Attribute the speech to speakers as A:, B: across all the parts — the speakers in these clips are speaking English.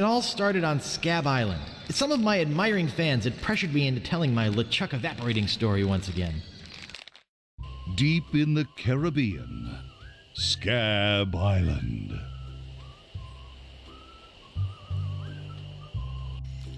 A: all started on Scab Island. Some of my admiring fans had pressured me into telling my LeChuck evaporating story once again.
B: Deep in the Caribbean, Scab Island.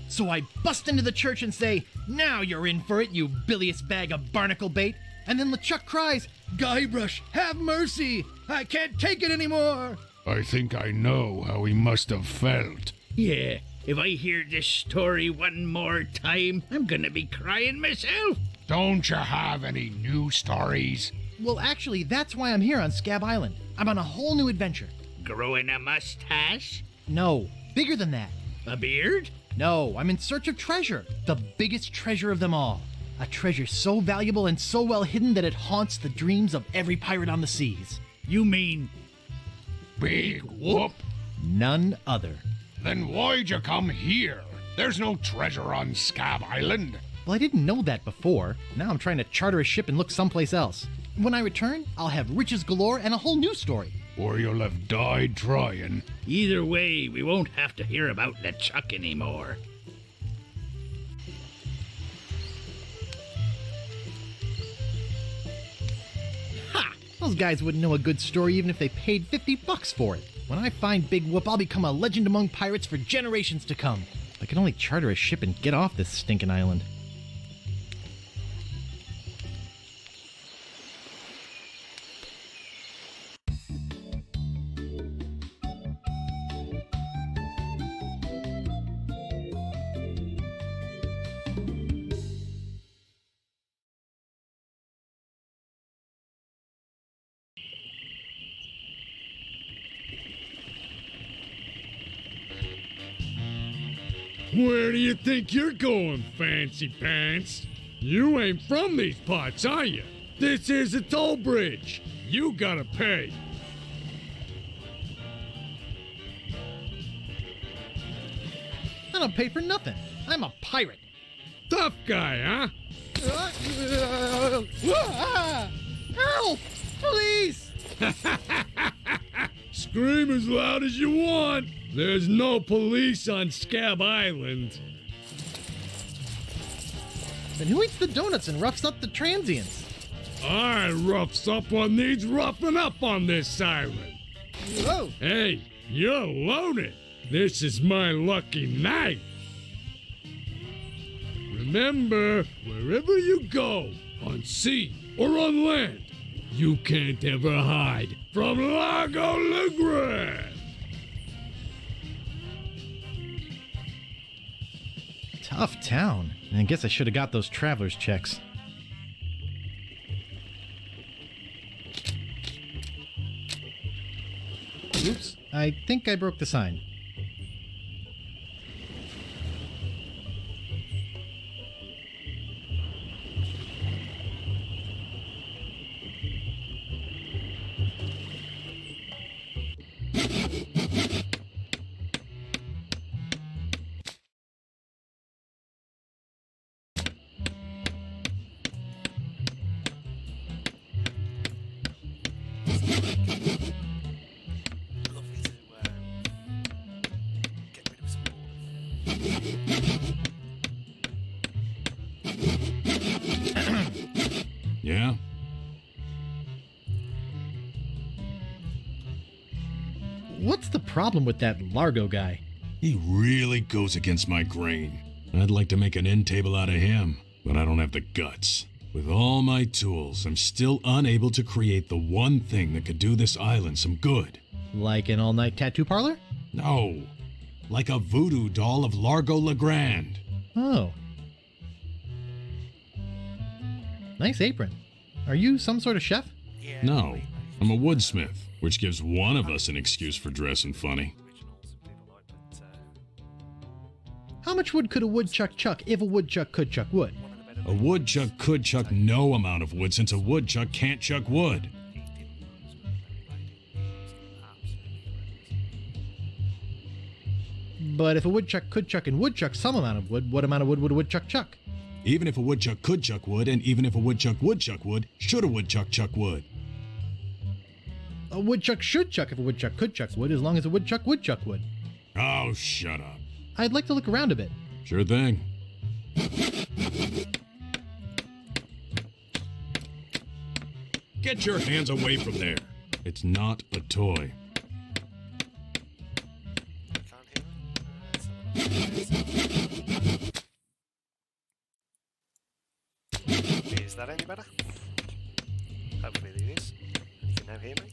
A: So I bust into the church and say, "Now you're in for it, you bilious bag of barnacle bait." And then LeChuck cries, "Guybrush, have mercy! I can't take it anymore!"
C: I think I know how he must have felt.
D: Yeah, if I hear this story one more time, I'm gonna be crying myself.
C: Don't you have any new stories?
A: Well, actually, that's why I'm here on Scab Island. I'm on a whole new adventure.
D: Growing a mustache?
A: No, bigger than that.
D: A beard?
A: No, I'm in search of treasure. The biggest treasure of them all. A treasure so valuable and so well hidden that it haunts the dreams of every pirate on the seas.
D: You mean
C: Big whoop?
A: None other.
C: Then why'd you come here? There's no treasure on Scab Island.
A: Well, I didn't know that before. Now I'm trying to charter a ship and look someplace else. When I return, I'll have riches galore and a whole new story.
C: Or you'll have died trying.
D: either way, we won't have to hear about LeChuck anymore.
A: Ha! Those guys wouldn't know a good story even if they paid $50 for it. When I find Big Whoop, I'll become a legend among pirates for generations to come. I can only charter a ship and get off this stinking island.
E: Where do you think you're going, fancy pants? You ain't from these parts, are you? This is a toll bridge. You gotta pay.
A: I don't pay for nothing. I'm a pirate.
E: Tough guy, huh?
A: Help! Please!
E: Scream as loud as you want. There's no police on Scab Island.
A: Then who eats the donuts and roughs up the transients?
E: I roughs up what needs roughing up on this island.
A: Whoa!
E: Hey, you're loaded. This is my lucky night. Remember, wherever you go, on sea or on land, you can't ever hide from Largo LeGrand.
A: Tough town. I guess I should have got those traveler's checks. Oops, I think I broke the sign.
E: Yeah?
A: What's the problem with that Largo guy?
F: He really goes against my grain. I'd like to make an end table out of him, but I don't have the guts. With all my tools, I'm still unable to create the one thing that could do this island some good.
A: Like an all-night tattoo parlor?
F: No, like a voodoo doll of Largo LeGrand.
A: Oh. Nice apron. Are you some sort of chef?
F: No, I'm a woodsmith, which gives one of us an excuse for dressing funny.
A: How much wood could a woodchuck chuck if a woodchuck could chuck wood?
F: A woodchuck could chuck no amount of wood since a woodchuck can't chuck wood.
A: But if a woodchuck could chuck and would chuck some amount of wood, what amount of wood would a woodchuck chuck?
F: Even if a woodchuck could chuck wood, and even if a woodchuck would chuck wood, should a woodchuck chuck wood?
A: A woodchuck should chuck if a woodchuck could chuck wood, as long as a woodchuck would chuck wood.
F: Oh, shut up.
A: I'd like to look around a bit.
F: Sure thing. Get your hands away from there. It's not a toy.
G: Is that any better? Hopefully it is. You can now hear me.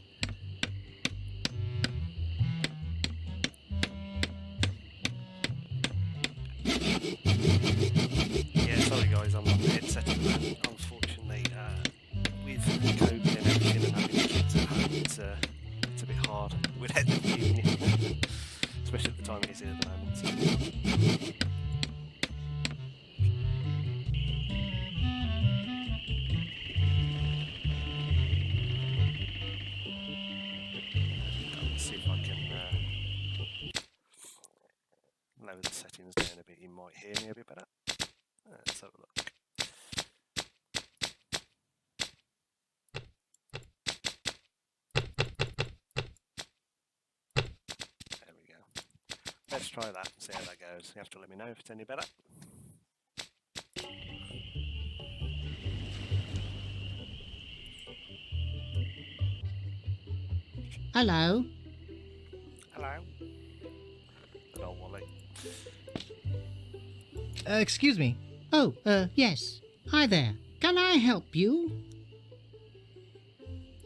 G: Yeah, sorry guys, I'm on the headset at the moment. Unfortunately, with COVID and everything and having the kids at home, it's a bit hard without them hearing you. Especially at the time it is here at the moment. So. See if I can lower the settings down a bit. You might hear me a bit better. Let's have a look. There we go. Let's try that and see how that goes. You have to let me know if it's any better.
H: Hello.
G: Hello. Good old Wally.
A: Excuse me.
H: Oh, yes. Hi there. Can I help you?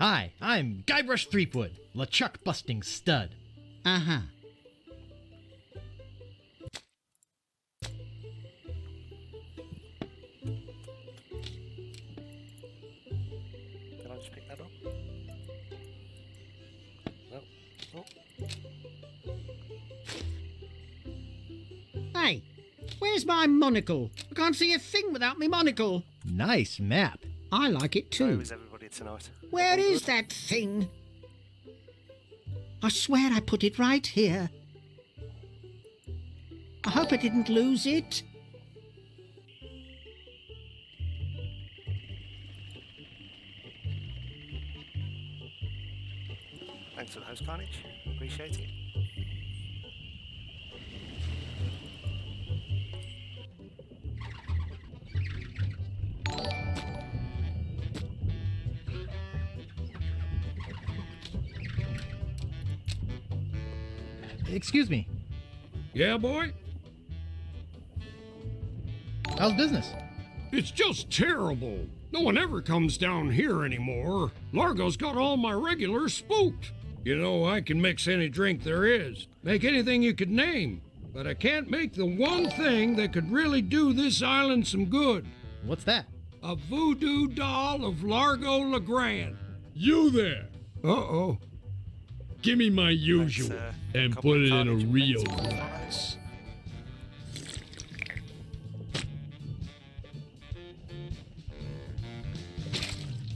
A: Hi, I'm Guybrush Threepwood, LeChuck busting stud.
H: Uh-huh.
G: Can I just pick that up? No. Oh.
H: Hey, where's my monocle? I can't see a thing without my monocle.
A: Nice map.
H: I like it
G: Where
H: too.
G: is everybody tonight?
H: Where
G: Everyone
H: is
G: good?
H: that thing? I swear I put it right here. I hope I didn't lose it.
G: Thanks for the host, Carnage. Appreciate it.
A: Excuse me.
E: Yeah, boy?
A: How's business?
E: It's just terrible. No one ever comes down here anymore. Largo's got all my regulars spooked. You know, I can mix any drink there is, make anything you could name, but I can't make the one thing that could really do this island some good.
A: What's that?
E: A voodoo doll of Largo LeGrand. You there? Uh-oh. Give me my usual
G: Thanks,
E: and
G: couple
E: put
G: of
E: it in
G: Carnage
E: a
G: and
E: real
G: Ben's.
E: glass.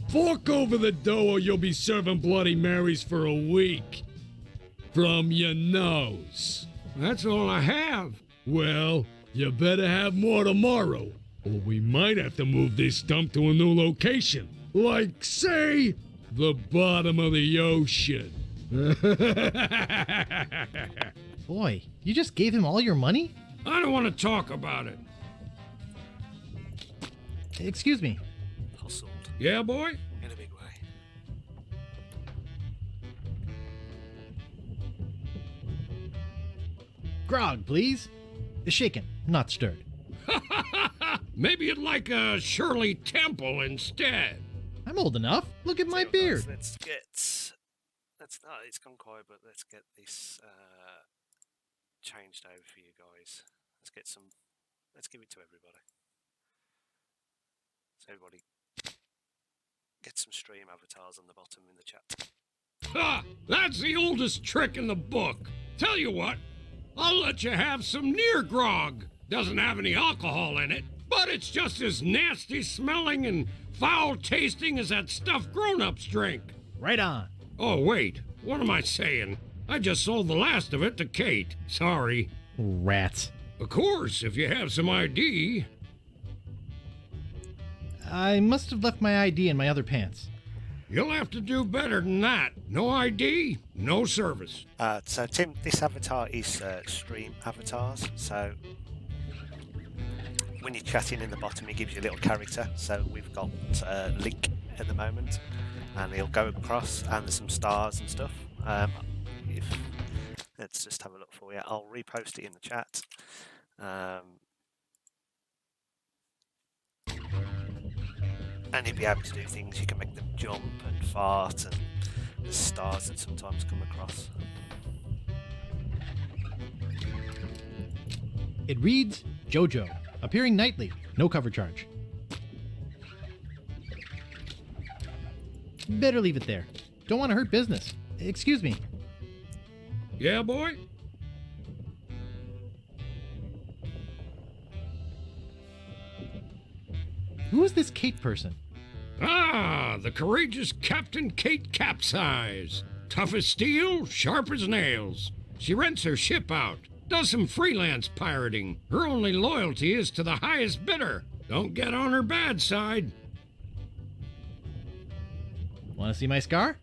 E: Fork over the dough or you'll be serving Bloody Marys for a week. From your nose. That's all I have. Well, you better have more tomorrow, or we might have to move this dump to a new location. Like, say, the bottom of the ocean.
A: Boy, you just gave him all your money?
E: I don't want to talk about it.
A: Excuse me.
G: Hustled
E: Yeah, boy?
G: in a big way.
A: Grog, please. Shaken, not stirred.
E: Maybe you'd like a Shirley Temple instead.
A: I'm old enough. Look at my
G: Tell you what,
A: beard.
G: guys, it's gone quiet, but let's get this changed over for you guys. Let's give it to everybody. So everybody get some stream avatars on the bottom in the chat.
E: Ha! That's the oldest trick in the book. Tell you what, I'll let you have some near grog. Doesn't have any alcohol in it, but it's just as nasty smelling and foul tasting as that stuff grown-ups drink.
A: Right on.
E: Oh, wait, what am I saying? I just sold the last of it to Kate. Sorry.
A: Rats.
E: Of course, if you have some ID.
A: I must have left my ID in my other pants.
E: You'll have to do better than that. No ID, no service.
G: So Tim, this avatar is stream avatars. So when you're chatting in the bottom, it gives you a little character. So we've got Link at the moment, and he'll go across, and there's some stars and stuff. Let's just have a look for you. I'll repost it in the chat. And you'll be able to do things. You can make them jump and fart, and the stars that sometimes come across.
A: It reads JoJo, appearing nightly, no cover charge. Better leave it there. Don't want to hurt business. Excuse me.
E: Yeah, boy?
A: Who is this Kate person?
E: Ah, the courageous Captain Kate Capsize. Tough as steel, sharp as nails. She rents her ship out, does some freelance pirating. Her only loyalty is to the highest bidder. Don't get on her bad side.
A: Want to see my scar?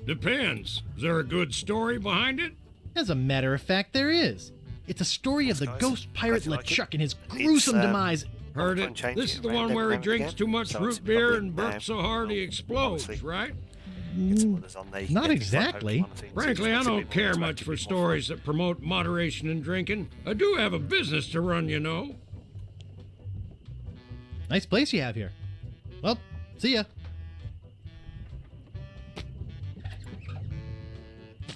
E: Depends. Is there a good story behind it?
A: As a matter of fact, there is. It's a story of the
G: Guys,
A: ghost pirate
G: guys, you like it?
A: LeChuck and his gruesome
G: It's,
A: demise.
E: Heard
G: I'll
E: it.
G: try and change
E: This
G: it
E: is the
G: around
E: one where
G: every
E: he
G: now and
E: drinks
G: again.
E: too much
G: So
E: root
G: it's
E: beer
G: probably,
E: and burps so hard he explodes,
G: obviously,
E: right?
G: Get some others on there. You
A: Not
G: can get things like
A: exactly.
G: Pokemon and things.
E: Frankly, I
G: It's a
E: don't
G: bit more
E: care
G: interactive,
E: much
G: a
E: for
G: bit more
E: stories that promote moderation in drinking. I do have a business to run, you know.
A: Nice place you have here. Well, see ya.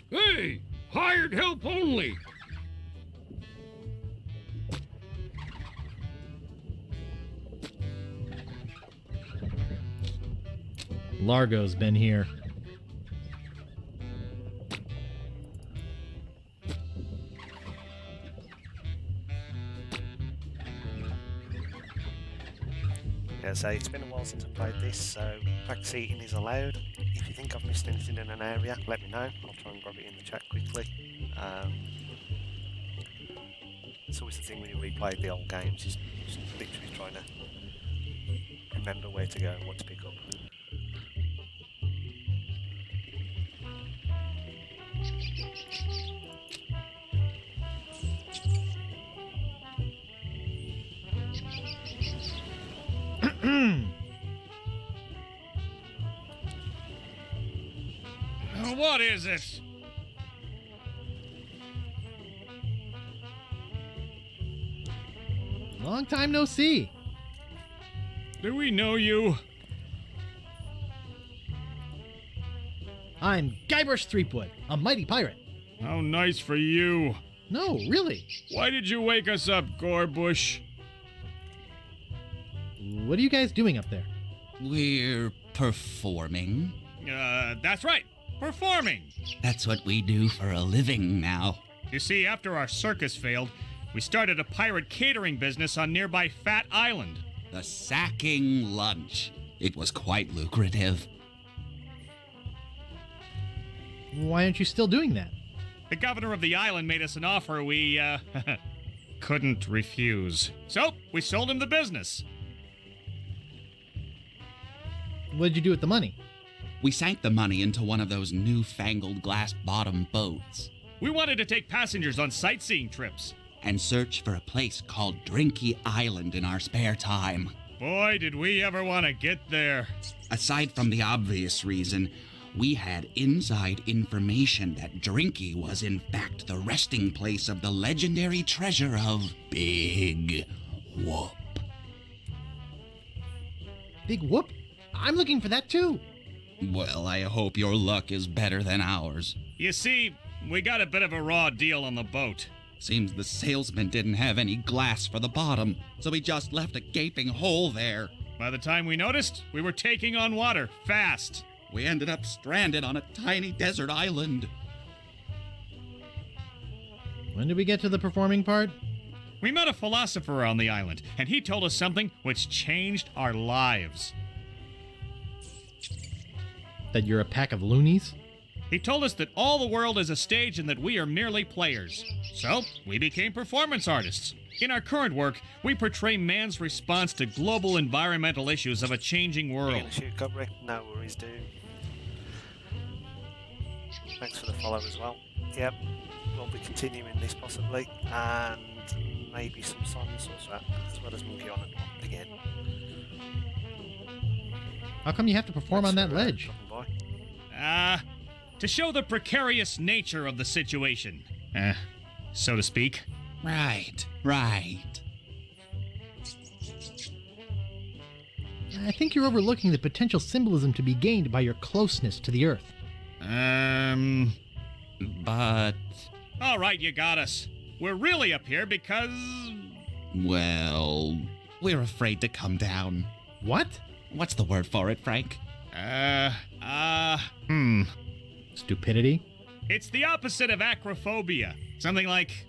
E: Hey, hired help only.
A: Largo's been here.
G: Yeah, so it's been a while since I've played this, so practice eating is allowed. If you think I've missed anything in an area, let me know. I'll try and grab it in the chat quickly. It's always the thing when you replay the old games, is just literally trying to remember where to go and what to pick up.
C: What is it?
A: Long time no see.
C: Do we know you?
A: I'm Guybrush Threepwood, a mighty pirate.
C: How nice for you.
A: No, really.
C: Why did you wake us up, Gorbush?
A: What are you guys doing up there?
I: We're performing.
C: That's right. Performing.
I: That's what we do for a living now.
C: You see, after our circus failed, we started a pirate catering business on nearby Fat Island.
I: The sacking lunch. It was quite lucrative.
A: Why aren't you still doing that?
C: The governor of the island made us an offer we, couldn't refuse. So, we sold him the business.
A: What did you do with the money?
I: We sank the money into one of those newfangled glass-bottom boats
C: We wanted to take passengers on sightseeing trips.
I: and search for a place called Drinky Island in our spare time.
C: Boy, did we ever want to get there.
I: Aside from the obvious reason, we had inside information that Drinky was in fact the resting place of the legendary treasure of Big Whoop.
A: Big whoop? I'm looking for that too.
I: Well, I hope your luck is better than ours.
C: You see, we got a bit of a raw deal on the boat.
I: Seems the salesman didn't have any glass for the bottom, so he just left a gaping hole there.
C: By the time we noticed, we were taking on water, fast.
I: We ended up stranded on a tiny desert island.
A: When did we get to the performing part?
C: We met a philosopher on the island, and he told us something which changed our lives.
A: That you're a pack of loonies?
C: He told us that all the world is a stage and that we are merely players. So, we became performance artists. In our current work, we portray man's response to global environmental issues of a changing
G: You're
C: world.
G: gonna shoot Cobra? No worries, dude. Thanks for the follow as well. Yep, we'll be continuing this possibly, and maybe some Simon Sorcerer, as well as Monkey Island again.
A: How come you have to perform on that ledge?
G: Dropping by.
C: To show the precarious nature of the situation, so to speak.
I: Right, right.
A: I think you're overlooking the potential symbolism to be gained by your closeness to the Earth.
I: But,
C: All right, you got us. We're really up here because...
I: well, we're afraid to come down.
A: What?
I: What's the word for it, Frank?
A: Stupidity?
C: It's the opposite of acrophobia. Something like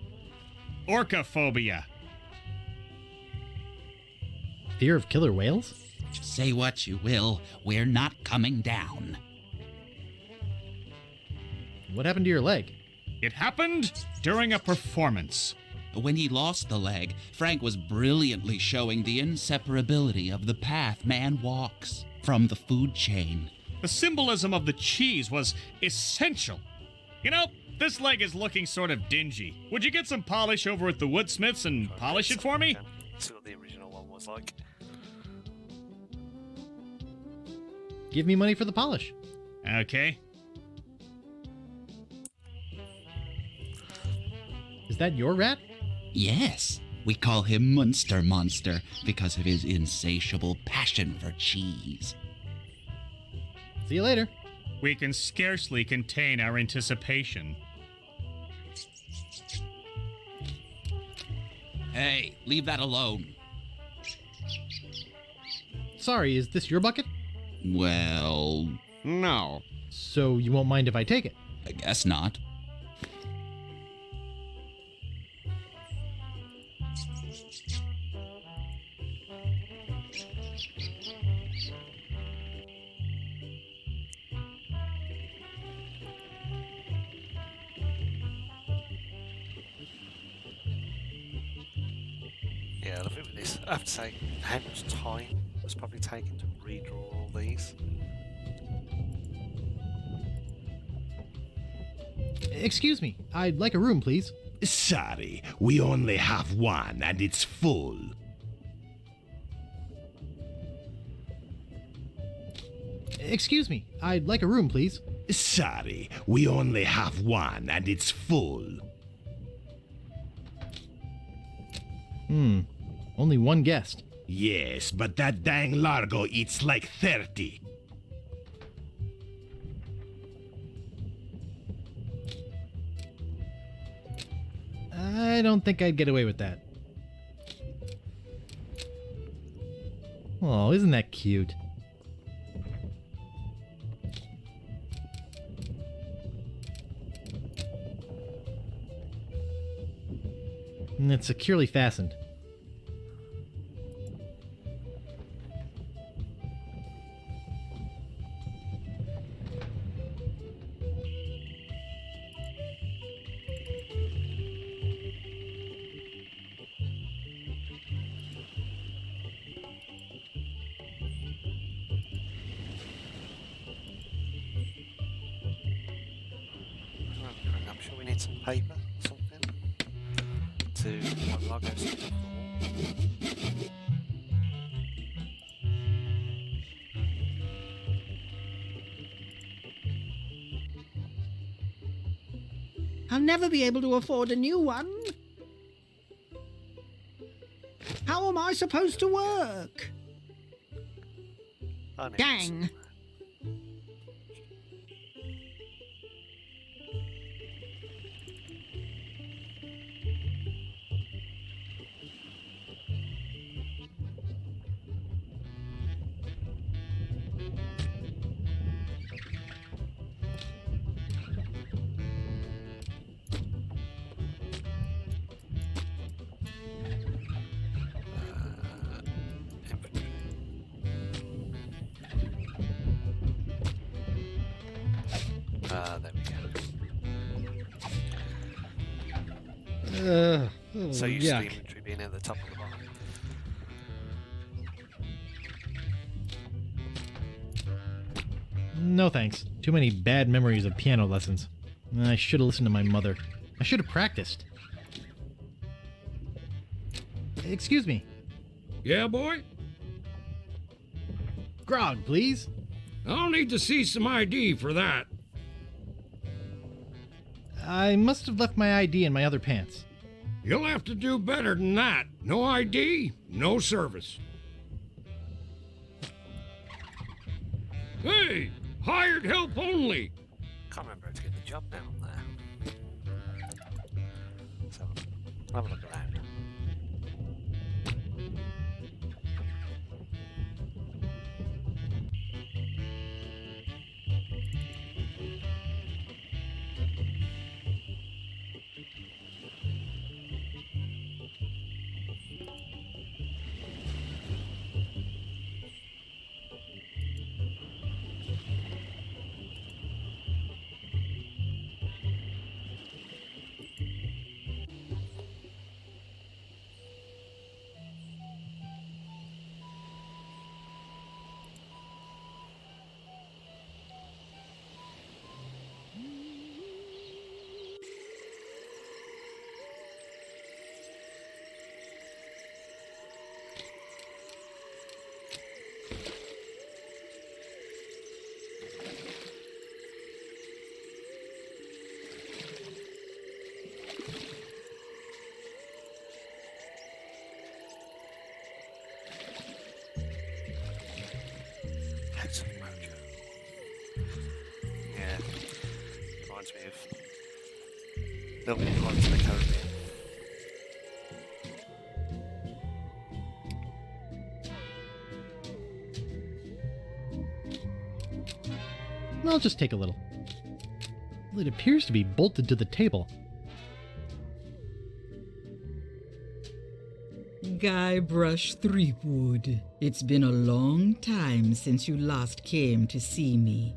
C: orcaphobia.
A: Fear of killer whales?
I: Say what you will, we're not coming down.
A: What happened to your leg?
C: It happened during a performance.
I: When he lost the leg, Frank was brilliantly showing the inseparability of the path man walks from the food chain.
C: The symbolism of the cheese was essential. You know, this leg is looking sort of dingy. Would you get some polish over at the Woodsmiths and polish it for me?
G: See what the original one was like.
A: Give me money for the polish.
C: Okay.
A: Is that your rat?
I: Yes, we call him Munster Monster because of his insatiable passion for cheese.
A: See you later.
C: We can scarcely contain our anticipation.
I: Hey, leave that alone.
A: Sorry, is this your bucket?
I: Well, no.
A: So you won't mind if I take it?
I: I guess not.
G: Yeah, I think with this, I have to say, how much time was probably taken to redraw all these?
A: Excuse me, I'd like a room, please.
J: Sorry, we only have one and it's full.
A: Excuse me, I'd like a room, please.
J: Sorry, we only have one and it's full.
A: Only one guest.
J: Yes, but that dang Largo eats like 30.
A: I don't think I'd get away with that. Oh, isn't that cute? And it's securely fastened.
G: I'm sure we need some paper, something, to have logos on the wall.
H: I'll never be able to afford a new one. How am I supposed to work?
G: I need
H: Dang.
G: There we
A: Oh,
G: go. So you see the
A: yuck.
G: inventory being at the top of the bottom.
A: No thanks. Too many bad memories of piano lessons. I should have listened to my mother. I should have practiced. Excuse me.
E: Yeah, boy?
A: Grog, please.
E: I'll need to see some ID for that.
A: I must have left my ID in my other pants.
E: You'll have to do better than that. No ID, no service. Hey, hired help only.
G: Can't remember how to get the job down there. So, have a look around. Loads of mojo. Yeah, reminds me of building Pirates of the Caribbean.
A: I'll just take a little. Well, it appears to be bolted to the table.
K: Guybrush Threepwood, it's been a long time since you last came to see me.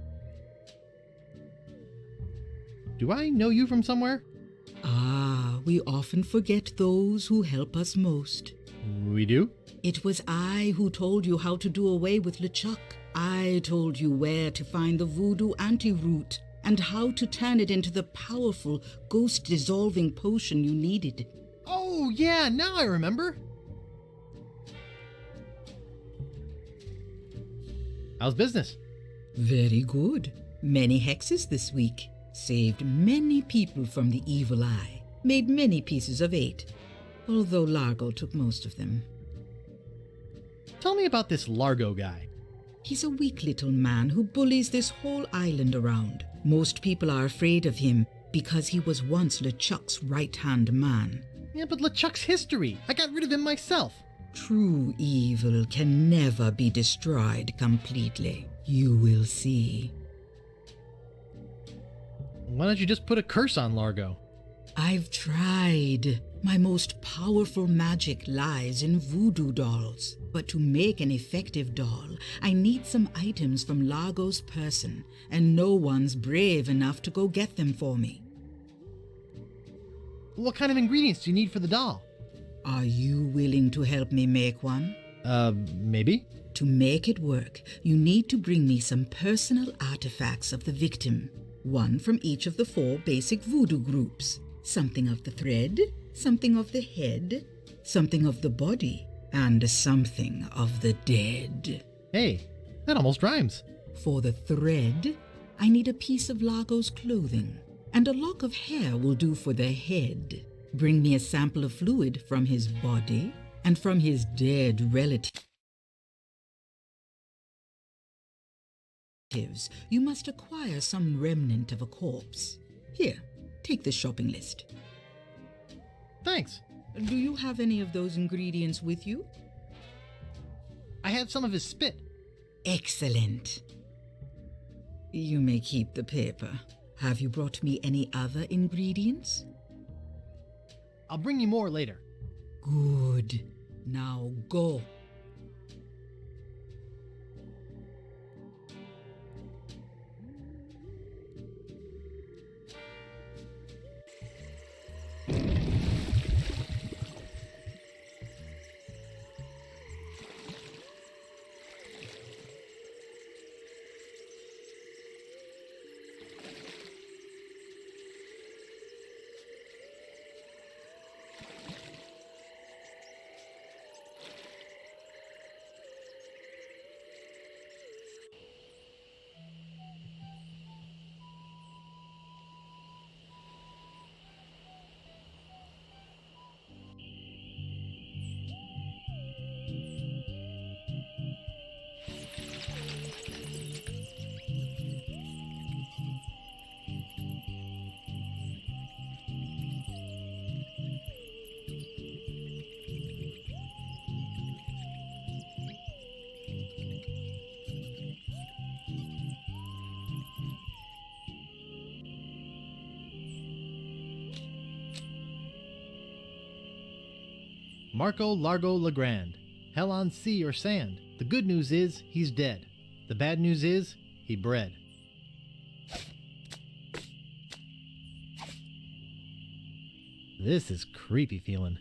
A: Do I know you from somewhere?
K: Ah, we often forget those who help us most.
A: We do?
K: It was I who told you how to do away with LeChuck. I told you where to find the voodoo anti-root and how to turn it into the powerful ghost-dissolving potion you needed.
A: Oh, yeah, now I remember. How's business?
K: Very good. Many hexes this week. Saved many people from the evil eye. Made many pieces of 8, although Largo took most of them.
A: Tell me about this Largo guy.
K: He's a weak little man who bullies this whole island around. Most people are afraid of him because he was once LeChuck's right-hand man.
A: Yeah, but LeChuck's history. I got rid of him myself.
K: True evil can never be destroyed completely. You will see.
A: Why don't you just put a curse on Largo?
K: I've tried. My most powerful magic lies in voodoo dolls. But to make an effective doll, I need some items from Largo's person, and no one's brave enough to go get them for me.
A: What kind of ingredients do you need for the doll?
K: Are you willing to help me make one?
A: Maybe?
K: To make it work, you need to bring me some personal artifacts of the victim. One from each of the 4 basic voodoo groups. Something of the thread, something of the head, something of the body, and something of the dead.
A: Hey, that almost rhymes.
K: For the thread, I need a piece of Largo's clothing, and a lock of hair will do for the head. Bring me a sample of fluid from his body and from his dead relatives. You must acquire some remnant of a corpse. Here, take the shopping list.
A: Thanks.
K: Do you have any of those ingredients with you?
A: I have some of his spit.
K: Excellent. You may keep the paper. Have you brought me any other ingredients?
A: I'll bring you more later.
K: Good. Now go.
A: Marco Largo Legrand. Hell on sea or sand. The good news is he's dead. The bad news is he bred. This is creepy feeling.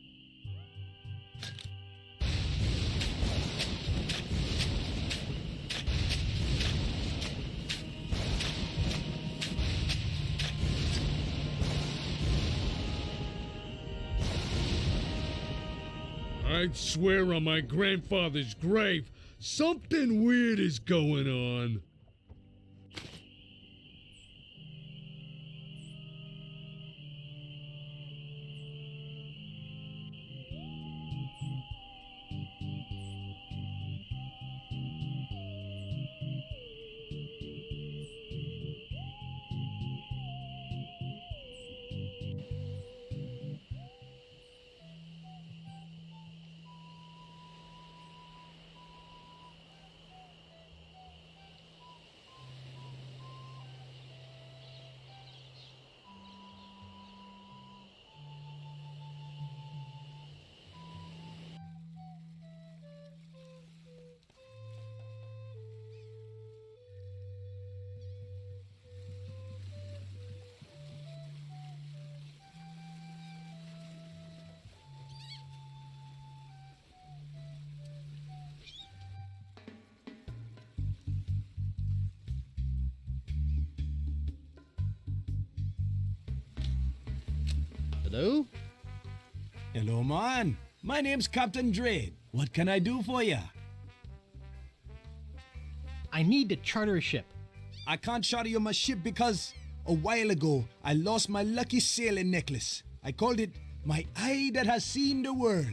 E: I'd swear on my grandfather's grave, something weird is going on.
A: Hello?
L: Hello, man. My name's Captain Drade. What can I do for ya?
A: I need to charter a ship.
L: I can't charter you my ship because a while ago I lost my lucky sailing necklace. I called it my eye that has seen the world.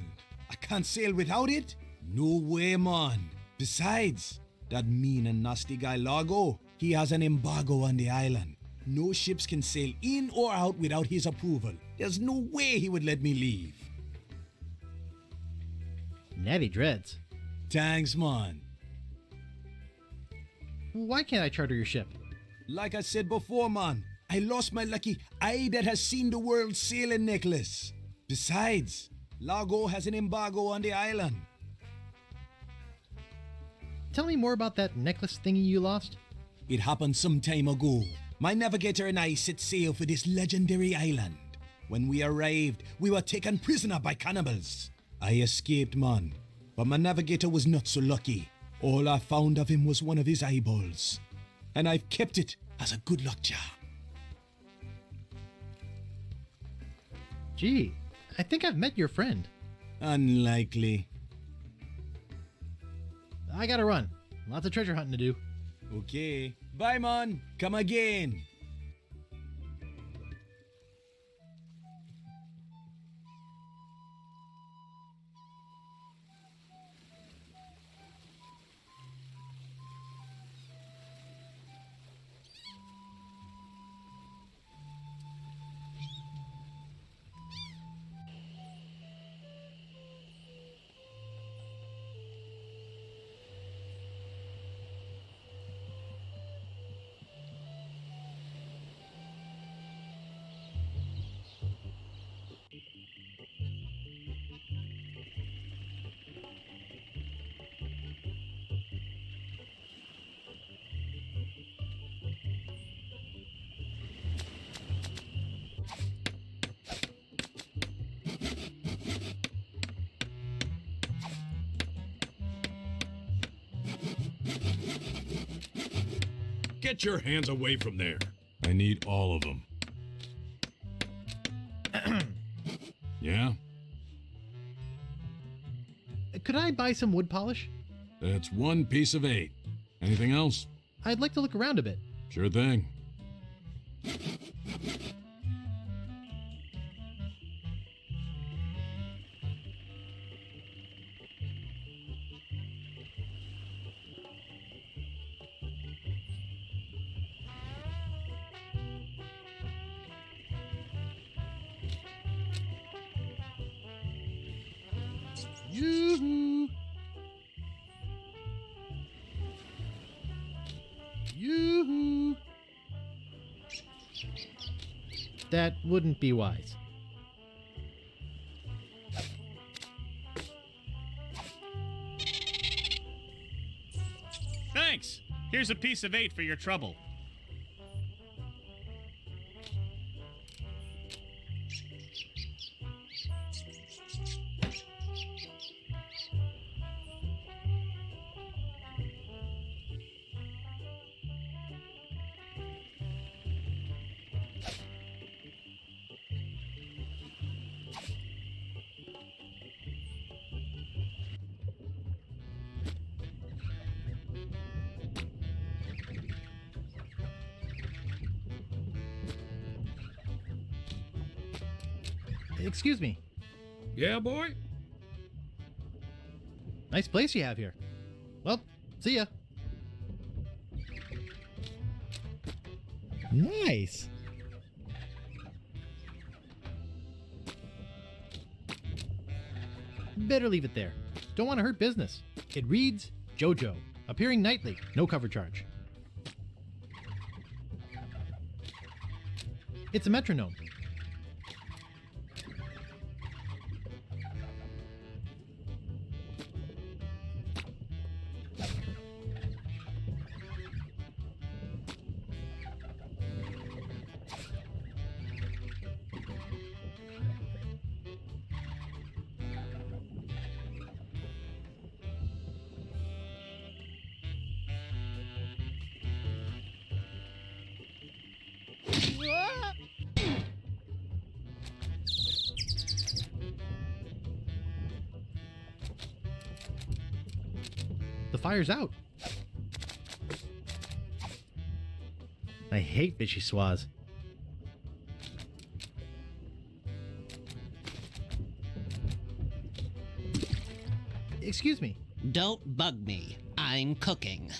L: I can't sail without it? No way, man. Besides, that mean and nasty guy Largo, he has an embargo on the island. No ships can sail in or out without his approval. There's no way he would let me leave.
A: Navy dreads.
L: Thanks, man.
A: Why can't I charter your ship?
L: Like I said before, man, I lost my lucky eye that has seen the world sailing necklace. Besides, Largo has an embargo on the island.
A: Tell me more about that necklace thingy you lost.
L: It happened some time ago. My navigator and I set sail for this legendary island. When we arrived, we were taken prisoner by cannibals. I escaped, man, but my navigator was not so lucky. All I found of him was one of his eyeballs, and I've kept it as a good luck jar.
A: Gee, I think I've met your friend.
L: Unlikely.
A: I gotta run. Lots of treasure hunting to do.
L: Okay. Bye, man. Come again.
F: Get your hands away from there. I need all of them. Yeah?
A: Could I buy some wood polish?
F: That's 1 piece of 8. Anything else?
A: I'd like to look around a bit.
F: Sure thing.
A: that wouldn't be wise.
C: Thanks. Here's a piece of 8 for your trouble.
A: Excuse me.
E: Yeah, boy?
A: Nice place you have here. Well, see ya. Nice. Better leave it there. Don't want to hurt business. It reads JoJo, appearing nightly, no cover charge. It's a metronome. The fire's out. I hate vichyssoise. Excuse me.
M: Don't bug me. I'm cooking.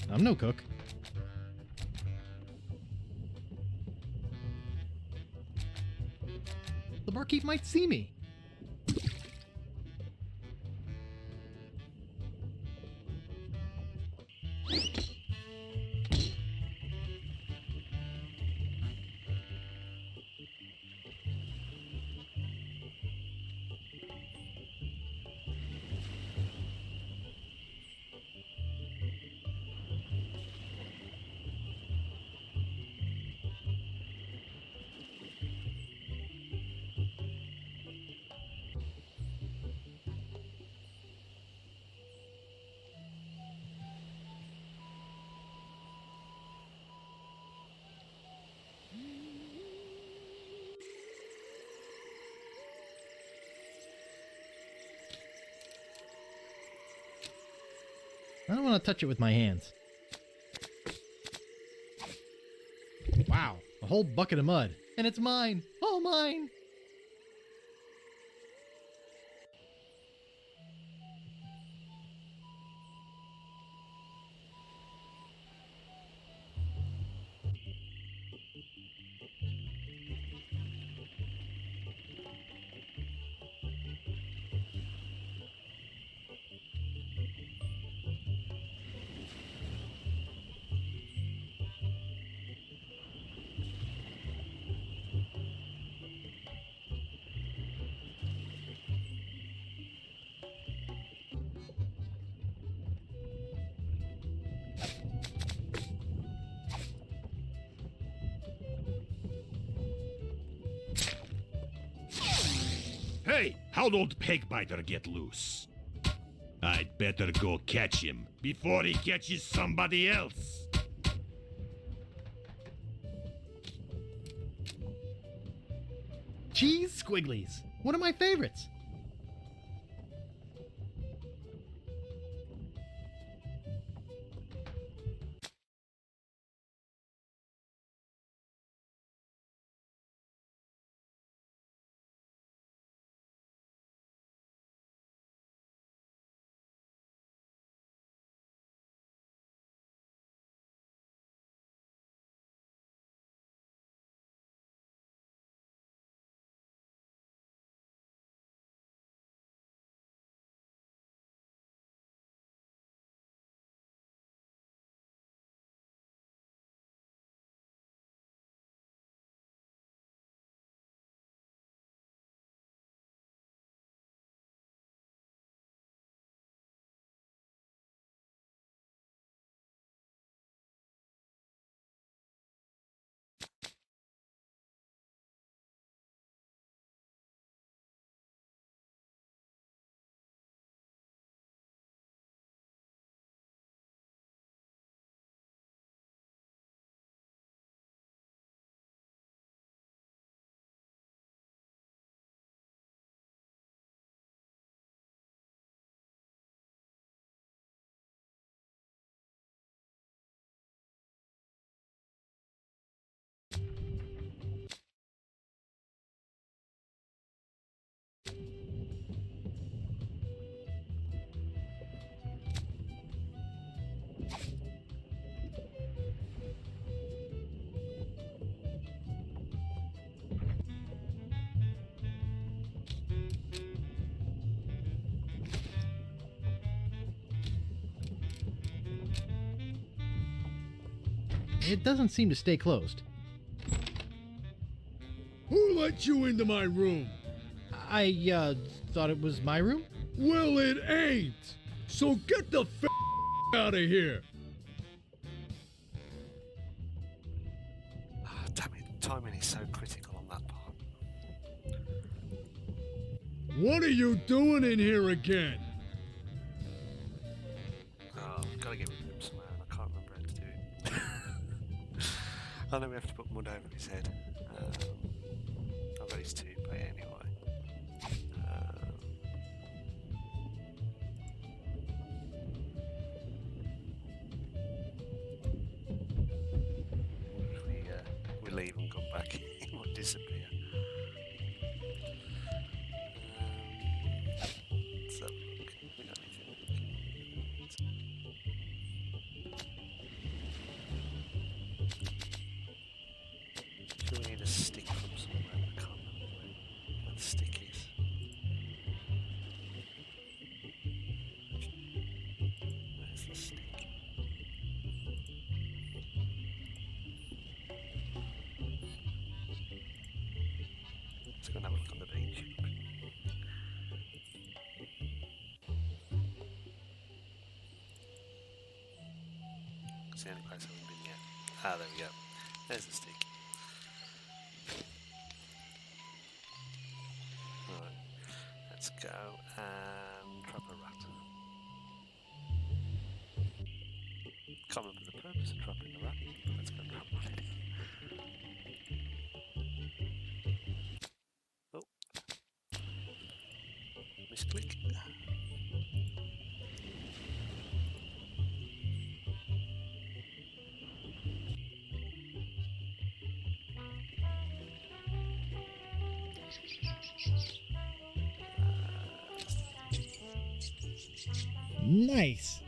A: I'm no cook. The barkeep might see me. I don't want to touch it with my hands. Wow, a whole bucket of mud. And it's mine! All mine!
J: Hey, how'd old Pegbiter get loose? I'd better go catch him before he catches somebody else.
A: Cheese squigglies. One of my favorites. It doesn't seem to stay closed.
E: Who let you into my room?
A: I thought it was my room?
E: Well, it ain't. So get the out of here.
G: Ah, damn it, timing is so critical on that part.
E: What are you doing in here again?
G: Oh, I've got to get rid of him somehow, and I can't remember how to do it. I know we have to put mud over his head. I've got his tooth, but anyway. If we leave and come back, he might disappear. Let's have a look. We got anything? Sure, we need a stick from somewhere. I can't remember where the stick is. Where's the stick? Let's go and have a look on the beach. It's the only place I haven't been yet. Ah, there we go. There's the stick. Right, let's go and trap a rat. Can't remember the purpose of trapping the rat, but let's go trap one anyway. Oh. Misclick.
A: Nice.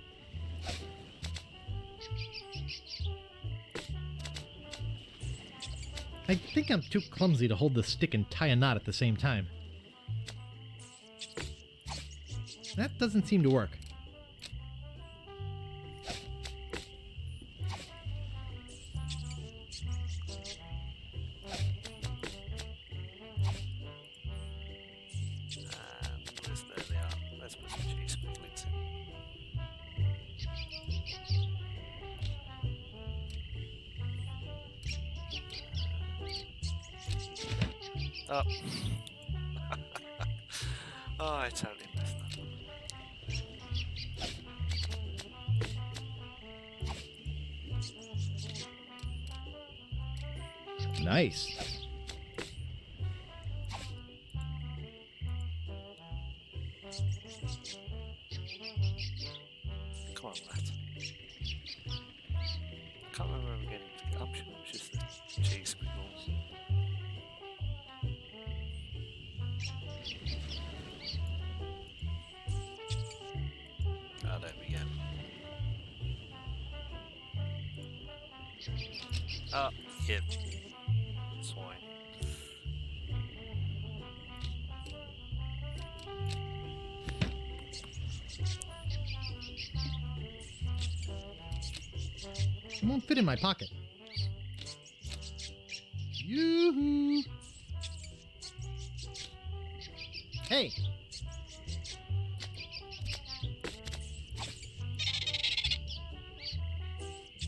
A: I think I'm too clumsy to hold the stick and tie a knot at the same time. That doesn't seem to work.
G: There they are. Let's put some cheese squiggles in. Oh. Oh, I totally messed that up.
A: Nice.
G: Come on, rat. Can't remember where we're getting to. I'm sure it was just the cheese squiggles. Ah, there we go. Ah, yep. Swine.
A: It won't fit in my pocket. Yoo-hoo! Hey!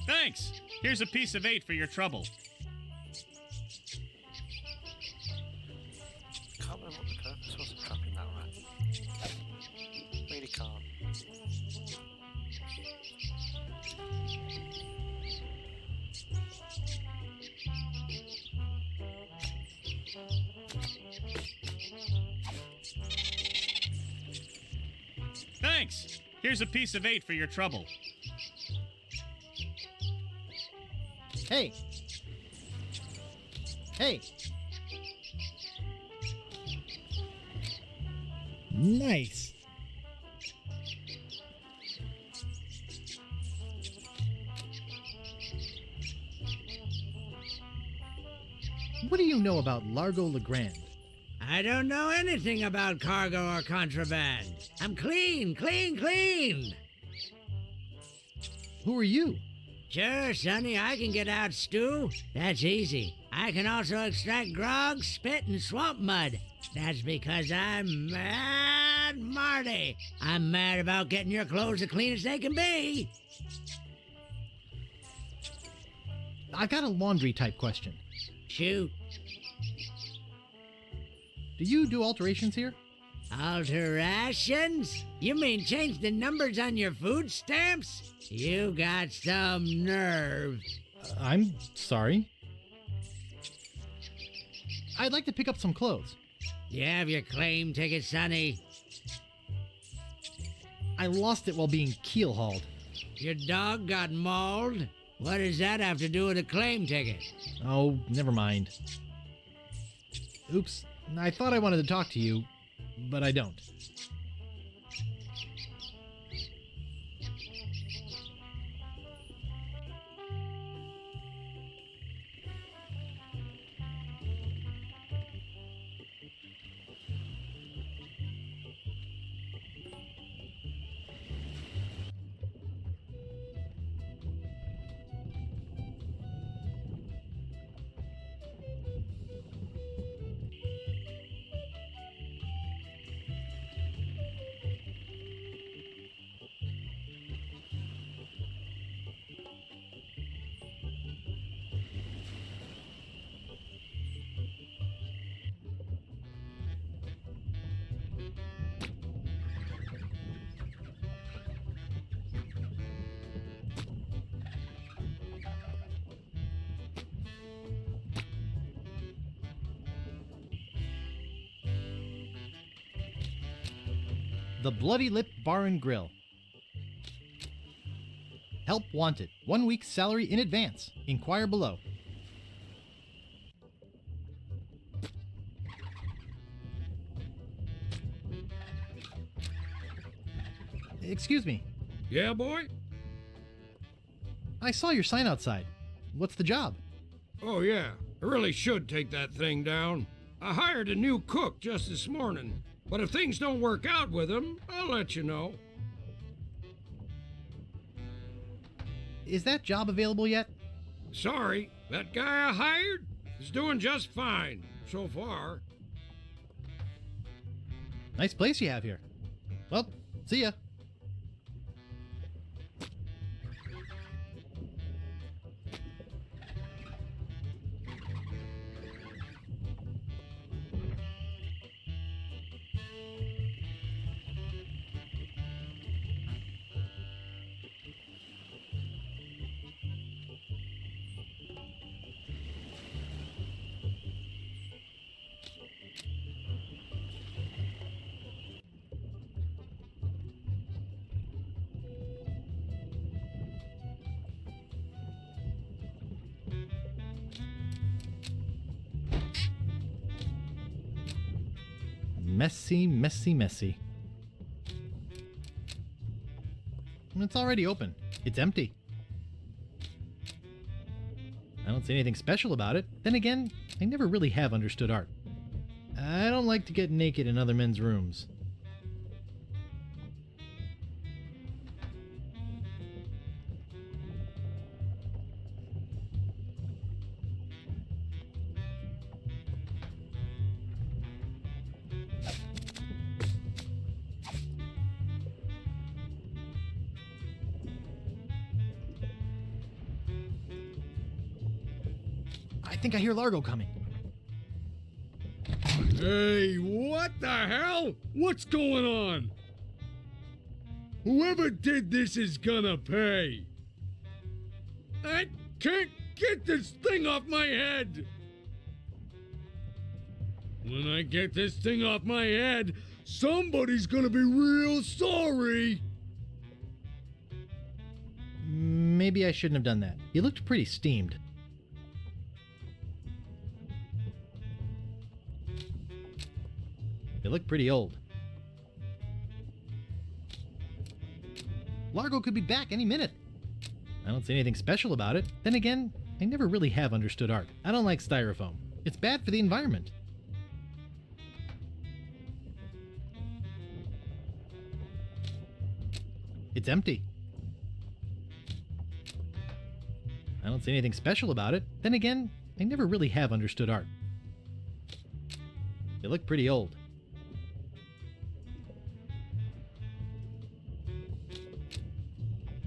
C: Thanks. Here's a piece of 8 for your trouble.
G: Can't remember what the purpose was of trapping that rat. Really can't.
C: Thanks. Here's a piece of 8 for your trouble.
A: Hey! Hey! Nice! What do you know about Largo Legrand?
D: I don't know anything about cargo or contraband. I'm clean, clean, clean.
A: Who are you?
N: Sure, Sonny, I can get out stew. That's easy. I can also extract grog, spit, and swamp mud. That's because I'm Mad Marty. I'm mad about getting your clothes as clean as they can be.
A: I've got a laundry type question.
N: Shoot.
A: Do you do alterations here?
N: Alterations? You mean change the numbers on your food stamps? You got some nerve.
A: I'm sorry. I'd like to pick up some clothes.
N: You have your claim ticket, Sonny.
A: I lost it while being keel-hauled.
N: Your dog got mauled? What does that have to do with a claim ticket?
A: Oh, never mind. Oops, I thought I wanted to talk to you, but I don't. The Bloody Lip Bar and Grill. Help wanted. 1 week's salary in advance. Inquire below. Excuse me.
E: Yeah, boy?
A: I saw your sign outside. What's the job?
E: Oh, yeah. I really should take that thing down. I hired a new cook just this morning. But if things don't work out with him, I'll let you know.
A: Is that job available yet?
E: Sorry, that guy I hired is doing just fine so far.
A: Nice place you have here. Well, see ya. Messy, messy, messy. It's already open. It's empty. I don't see anything special about it. Then again, I never really have understood art. I don't like to get naked in other men's rooms. I think I hear Largo coming.
E: Hey, what the hell? What's going on? Whoever did this is gonna pay. I can't get this thing off my head. When I get this thing off my head, somebody's gonna be real sorry.
A: Maybe I shouldn't have done that. You looked pretty steamed. You look pretty old. Largo could be back any minute. I don't see anything special about it. Then again, I never really have understood art. I don't like styrofoam. It's bad for the environment. It's empty. I don't see anything special about it. Then again, I never really have understood art. They look pretty old.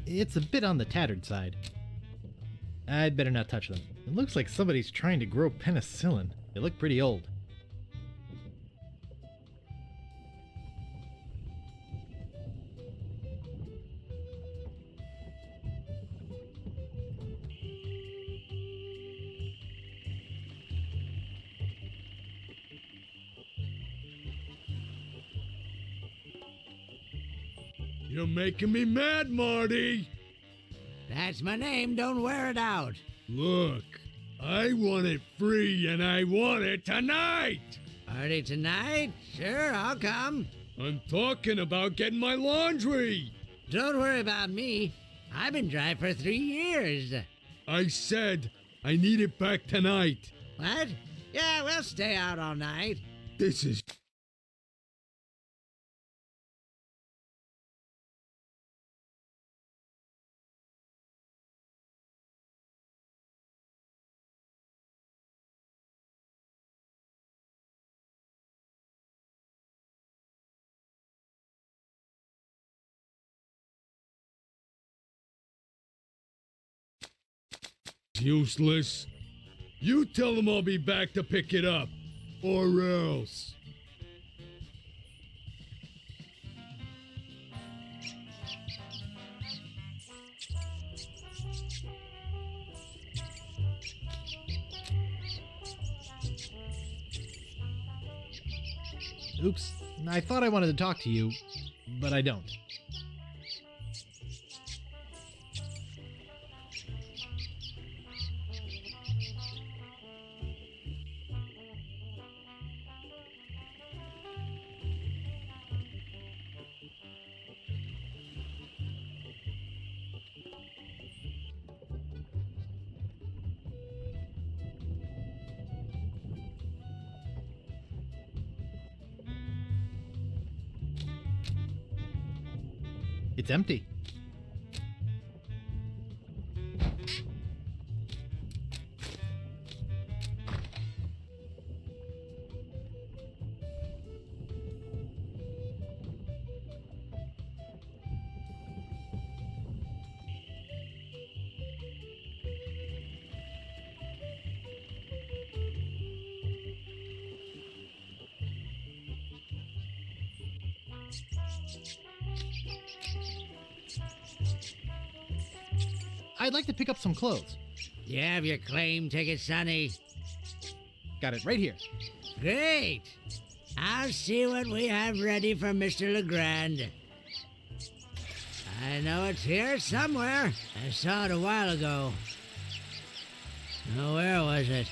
A: It's a bit on the tattered side. I'd better not touch them. It looks like somebody's trying to grow penicillin. They look pretty old.
E: You're making me mad, Marty.
N: That's my name. Don't wear it out.
E: Look, I want it free and I want it tonight.
N: Party tonight? Sure, I'll come.
E: I'm talking about getting my laundry.
N: Don't worry about me. I've been dry for 3 years.
E: I said I need it back tonight.
N: What? Yeah, we'll stay out all night.
E: This is... useless. You tell them I'll be back to pick it up, or else.
A: Oops, I thought I wanted to talk to you, but I don't. It's empty. I'd like to pick up some clothes.
N: You have your claim ticket, Sonny.
A: Got it right here.
N: Great. I'll see what we have ready for Mr. Legrand. I know it's here somewhere. I saw it a while ago. Oh, where was it?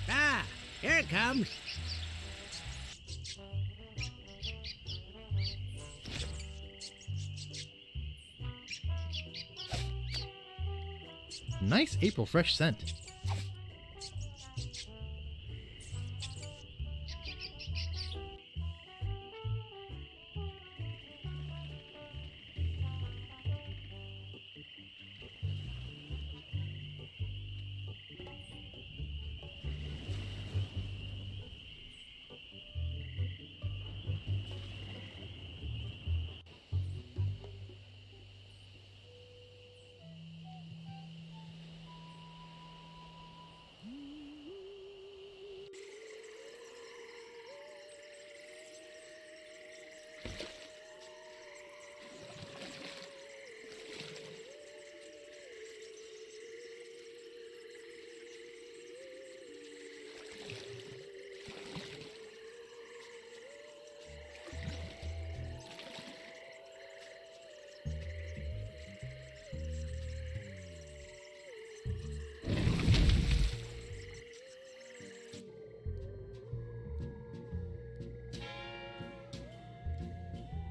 N: Ah, here it comes.
A: Nice April fresh scent.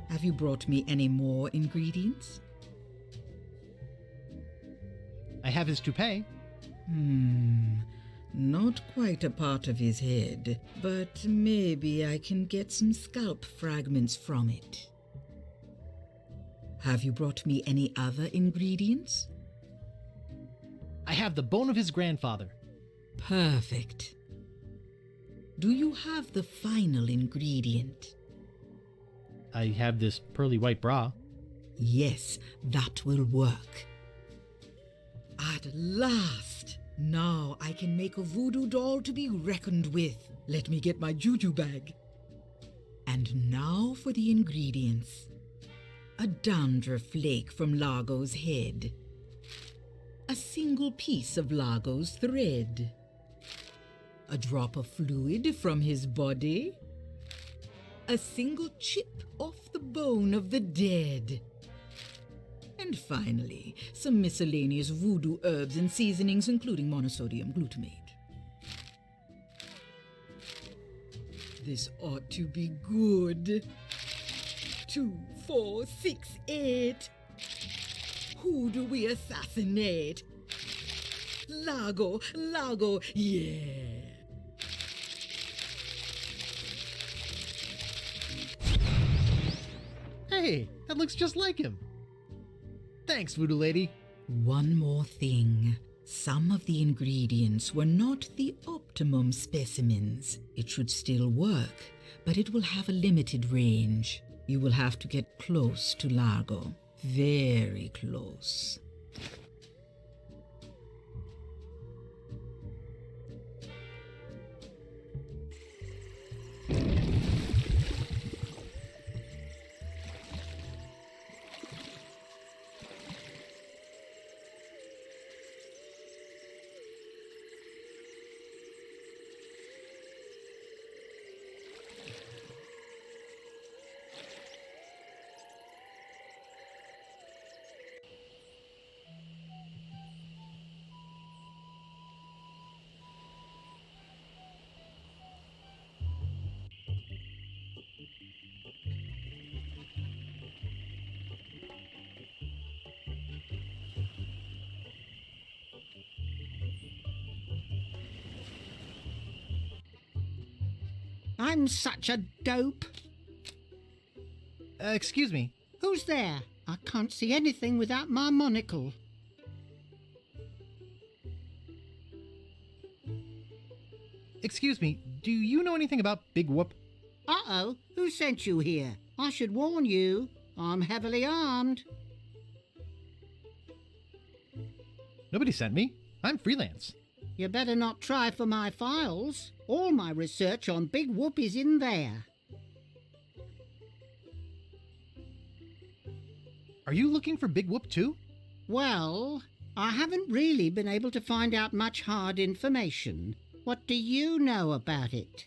K: Have you brought me any more ingredients?
A: I have his toupee.
K: Not quite a part of his head, but maybe I can get some scalp fragments from it. Have you brought me any other ingredients?
A: I have the bone of his grandfather.
K: Perfect. Do you have the final ingredient?
A: I have this pearly white bra.
K: Yes, that will work. At last! Now I can make a voodoo doll to be reckoned with. Let me get my juju bag. And now for the ingredients. A dandruff flake from Largo's head. A single piece of Largo's thread. A drop of fluid from his body. A single chip off the bone of the dead. And finally, some miscellaneous voodoo herbs and seasonings, including monosodium glutamate. This ought to be good. 2, 4, 6, 8. Who do we assassinate? Largo, Largo, yeah.
A: Hey, that looks just like him. Thanks, Voodoo Lady.
K: One more thing. Some of the ingredients were not the optimum specimens. It should still work, but it will have a limited range. You will have to get close to Largo. Very close.
H: I'm such a dope.
A: Excuse me.
H: Who's there? I can't see anything without my monocle.
A: Excuse me, do you know anything about Big Whoop?
H: Uh-oh, who sent you here? I should warn you, I'm heavily armed.
A: Nobody sent me. I'm freelance.
H: You better not try for my files. All my research on Big Whoop is in there.
A: Are you looking for Big Whoop too?
H: Well, I haven't really been able to find out much hard information. What do you know about it?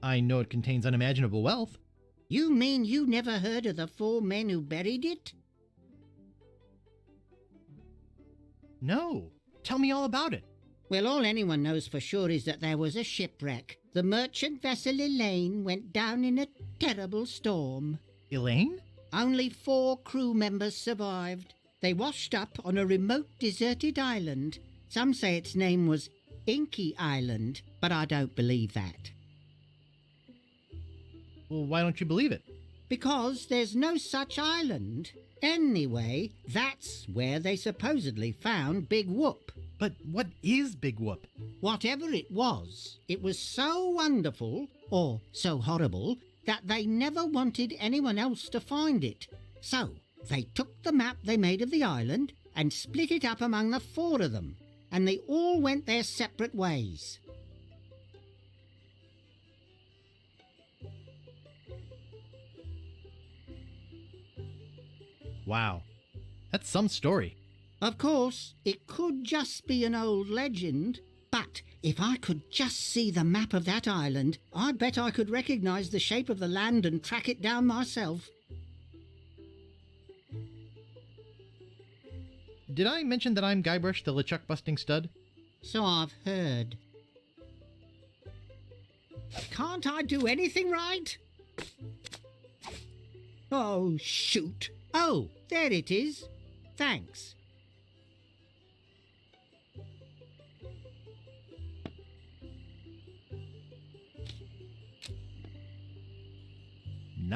A: I know it contains unimaginable wealth.
H: You mean you never heard of the 4 men who buried it?
A: No. Tell me all about it.
H: Well, all anyone knows for sure is that there was a shipwreck. The merchant vessel Elaine went down in a terrible storm.
A: Elaine?
H: Only 4 crew members survived. They washed up on a remote deserted island. Some say its name was Inky Island, but I don't believe that.
A: Well, why don't you believe it?
H: Because there's no such island. Anyway, that's where they supposedly found Big Whoop.
A: But what is Big Whoop?
H: Whatever it was so wonderful, or so horrible, that they never wanted anyone else to find it. So, they took the map they made of the island and split it up among the 4 of them, and they all went their separate ways.
A: Wow. That's some story.
H: Of course, it could just be an old legend, but if I could just see the map of that island, I bet I could recognize the shape of the land and track it down myself.
A: Did I mention that I'm Guybrush the LeChuck-busting stud?
H: So I've heard. Can't I do anything right? Oh, shoot. Oh, there it is. Thanks.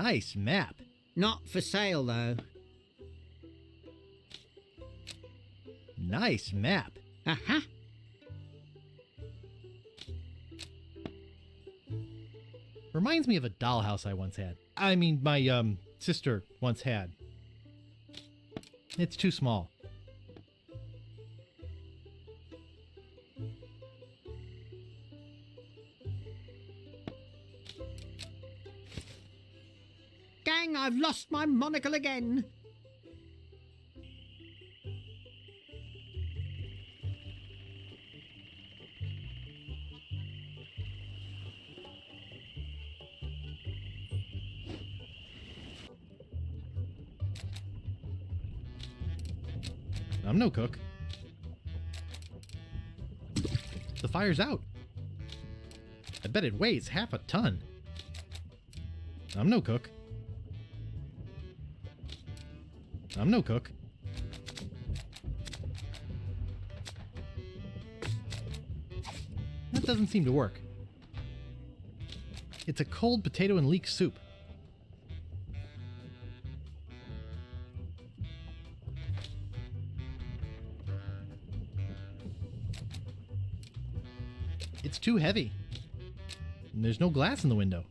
A: Nice map.
H: Not for sale, though.
A: Nice map.
H: Uh-huh.
A: Reminds me of a dollhouse I once had. I mean, my, sister once had. It's too small.
H: Gang, I've lost my monocle again.
A: I'm no cook. The fire's out. I bet it weighs half a ton. I'm no cook. I'm no cook. That doesn't seem to work. It's a cold potato and leek soup. It's too heavy. And there's no glass in the window.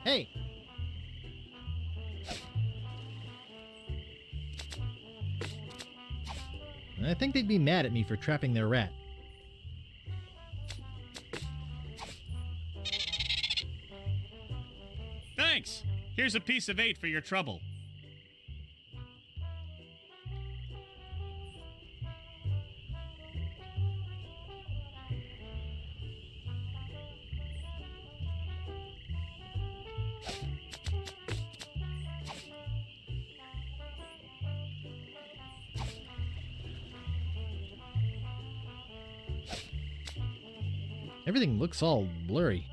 A: Hey! I think they'd be mad at me for trapping their rat.
C: Thanks. Here's a piece of 8 for your trouble.
A: Everything looks all blurry.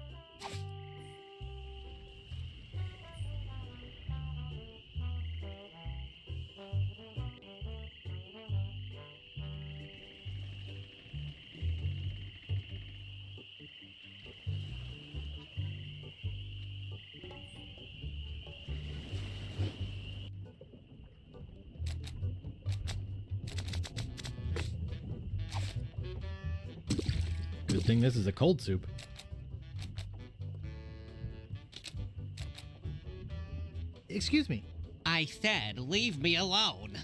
A: Good thing this is a cold soup. Excuse me.
M: I said, leave me alone.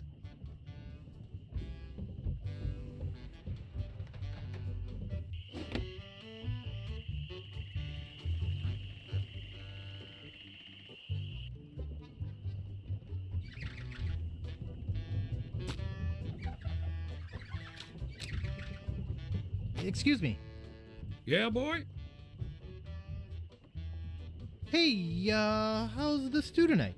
A: Excuse me.
E: Yeah, boy?
A: Hey, how's the stew tonight?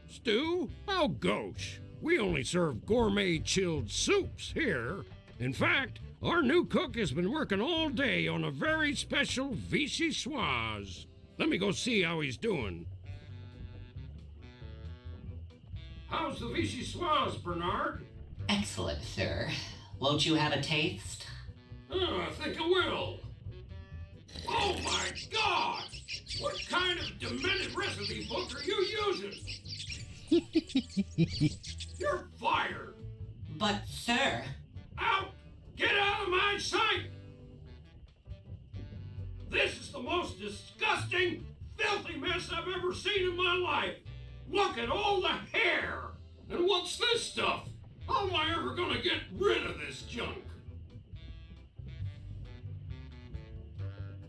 E: Stew? Oh, gosh. We only serve gourmet chilled soups here. In fact, our new cook has been working all day on a very special vichyssoise. Let me go see how he's doing. How's the vichyssoise, Bernard?
M: Excellent, sir. Won't you have a taste?
E: Oh, I think I will. Oh my God! What kind of demented recipe book are you using? You're fired!
M: But, sir...
E: Out! Get out of my sight! This is the most disgusting, filthy mess I've ever seen in my life! Look at all the hair! And what's this stuff? How am I ever gonna get rid of this junk?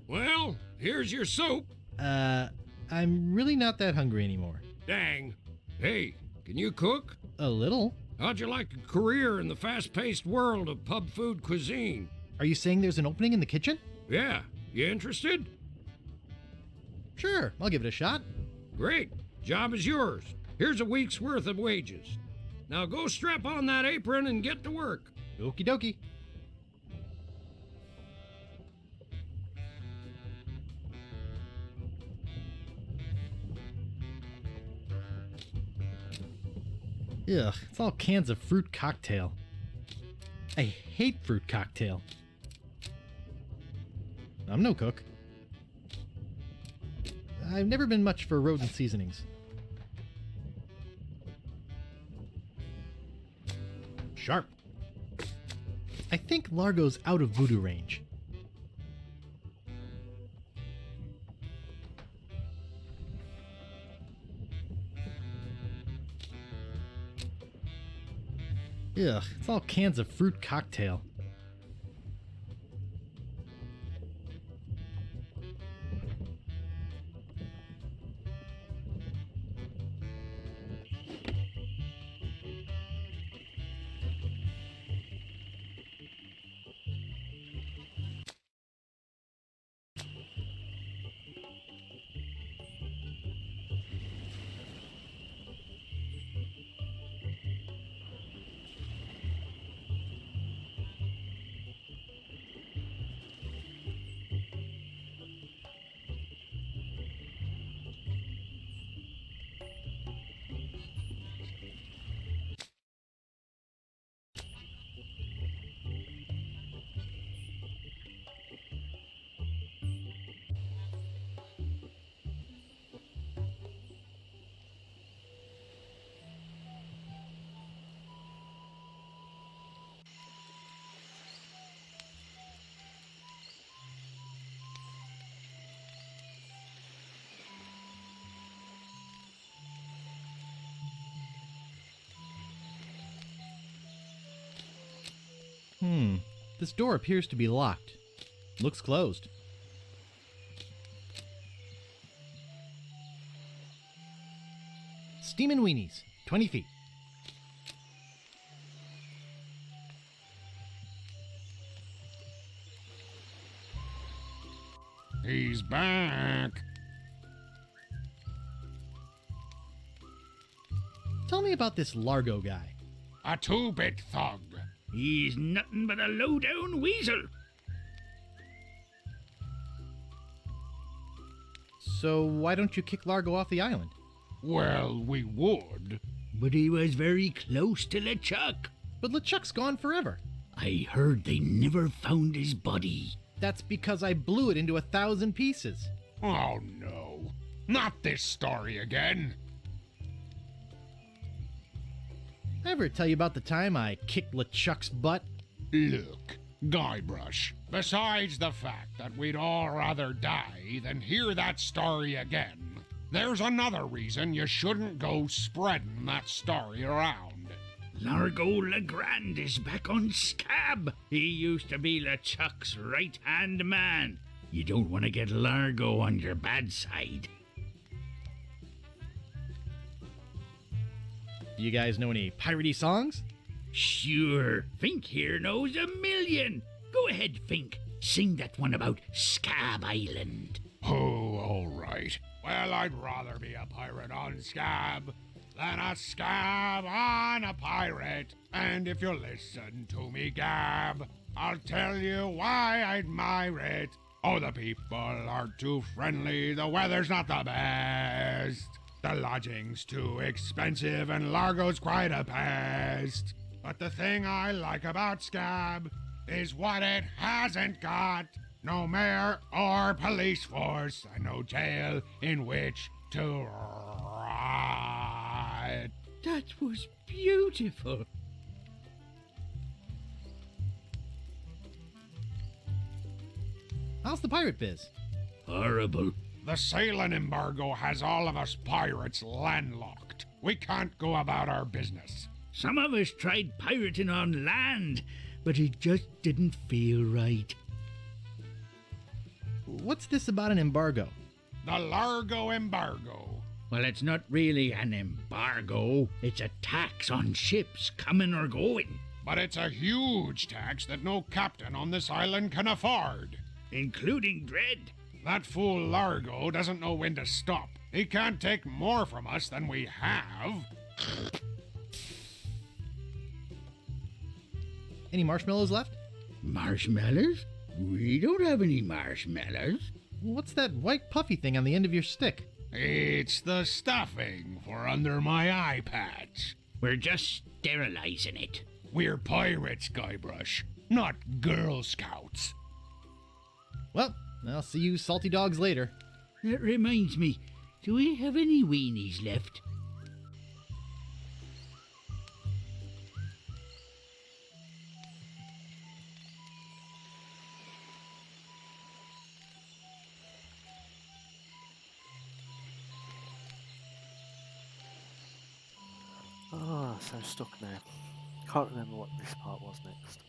E: Well, here's your soup.
A: I'm really not that hungry anymore.
E: Dang. Hey, can you cook?
A: A little.
E: How'd you like a career in the fast-paced world of pub food cuisine?
A: Are you saying there's an opening in the kitchen?
E: Yeah. You interested?
A: Sure, I'll give it a shot.
E: Great. Job is yours. Here's a week's worth of wages. Now go strap on that apron and get to work.
A: Okie dokie. Ugh, it's all cans of fruit cocktail. I hate fruit cocktail. I'm no cook. I've never been much for rodent seasonings. Sharp. I think Largo's out of voodoo range. Ugh, it's all cans of fruit cocktail. This door appears to be locked. Looks closed. Steamin' Weenies, 20 feet.
J: He's back.
A: Tell me about this Largo guy.
J: A two-bit thug.
D: He's nothing but a low-down weasel.
A: So why don't you kick Largo off the island?
J: Well, we would.
D: But he was very close to LeChuck.
A: But LeChuck's gone forever.
D: I heard they never found his body.
A: That's because I blew it into 1,000 pieces.
J: Oh no. Not this story again.
A: Ever tell you about the time I kicked LeChuck's butt?
J: Look, Guybrush, besides the fact that we'd all rather die than hear that story again, there's another reason you shouldn't go spreading that story around.
D: Largo Legrand is back on Scab. He used to be LeChuck's right-hand man. You don't want to get Largo on your bad side.
A: Do you guys know any piratey songs?
D: Sure, Fink here knows a million. Go ahead, Fink. Sing that one about Scab Island.
J: Oh, all right. Well, I'd rather be a pirate on Scab than a scab on a pirate. And if you'll listen to me gab, I'll tell you why I admire it. Oh, the people aren't too friendly, the weather's not the best. The lodging's too expensive and Largo's quite a pest. But the thing I like about Scab is what it hasn't got. No mayor or police force and no jail in which to ride.
D: That was beautiful.
A: How's the pirate biz?
D: Horrible.
J: The sailing embargo has all of us pirates landlocked. We can't go about our business.
D: Some of us tried pirating on land, but it just didn't feel right.
A: What's this about an embargo?
J: The Largo embargo.
D: Well, it's not really an embargo. It's a tax on ships coming or going.
J: But it's a huge tax that no captain on this island can afford.
D: Including Dread.
J: That fool Largo doesn't know when to stop. He can't take more from us than we have.
A: Any marshmallows left?
D: Marshmallows? We don't have any marshmallows.
A: What's that white puffy thing on the end of your stick?
J: It's the stuffing for under my eye patch.
D: We're just sterilizing it.
J: We're pirates, Guybrush, not Girl Scouts.
A: Well, I'll see you salty dogs later.
D: That reminds me, do we have any weenies left?
G: Oh, so stuck now. Can't remember what this part was next.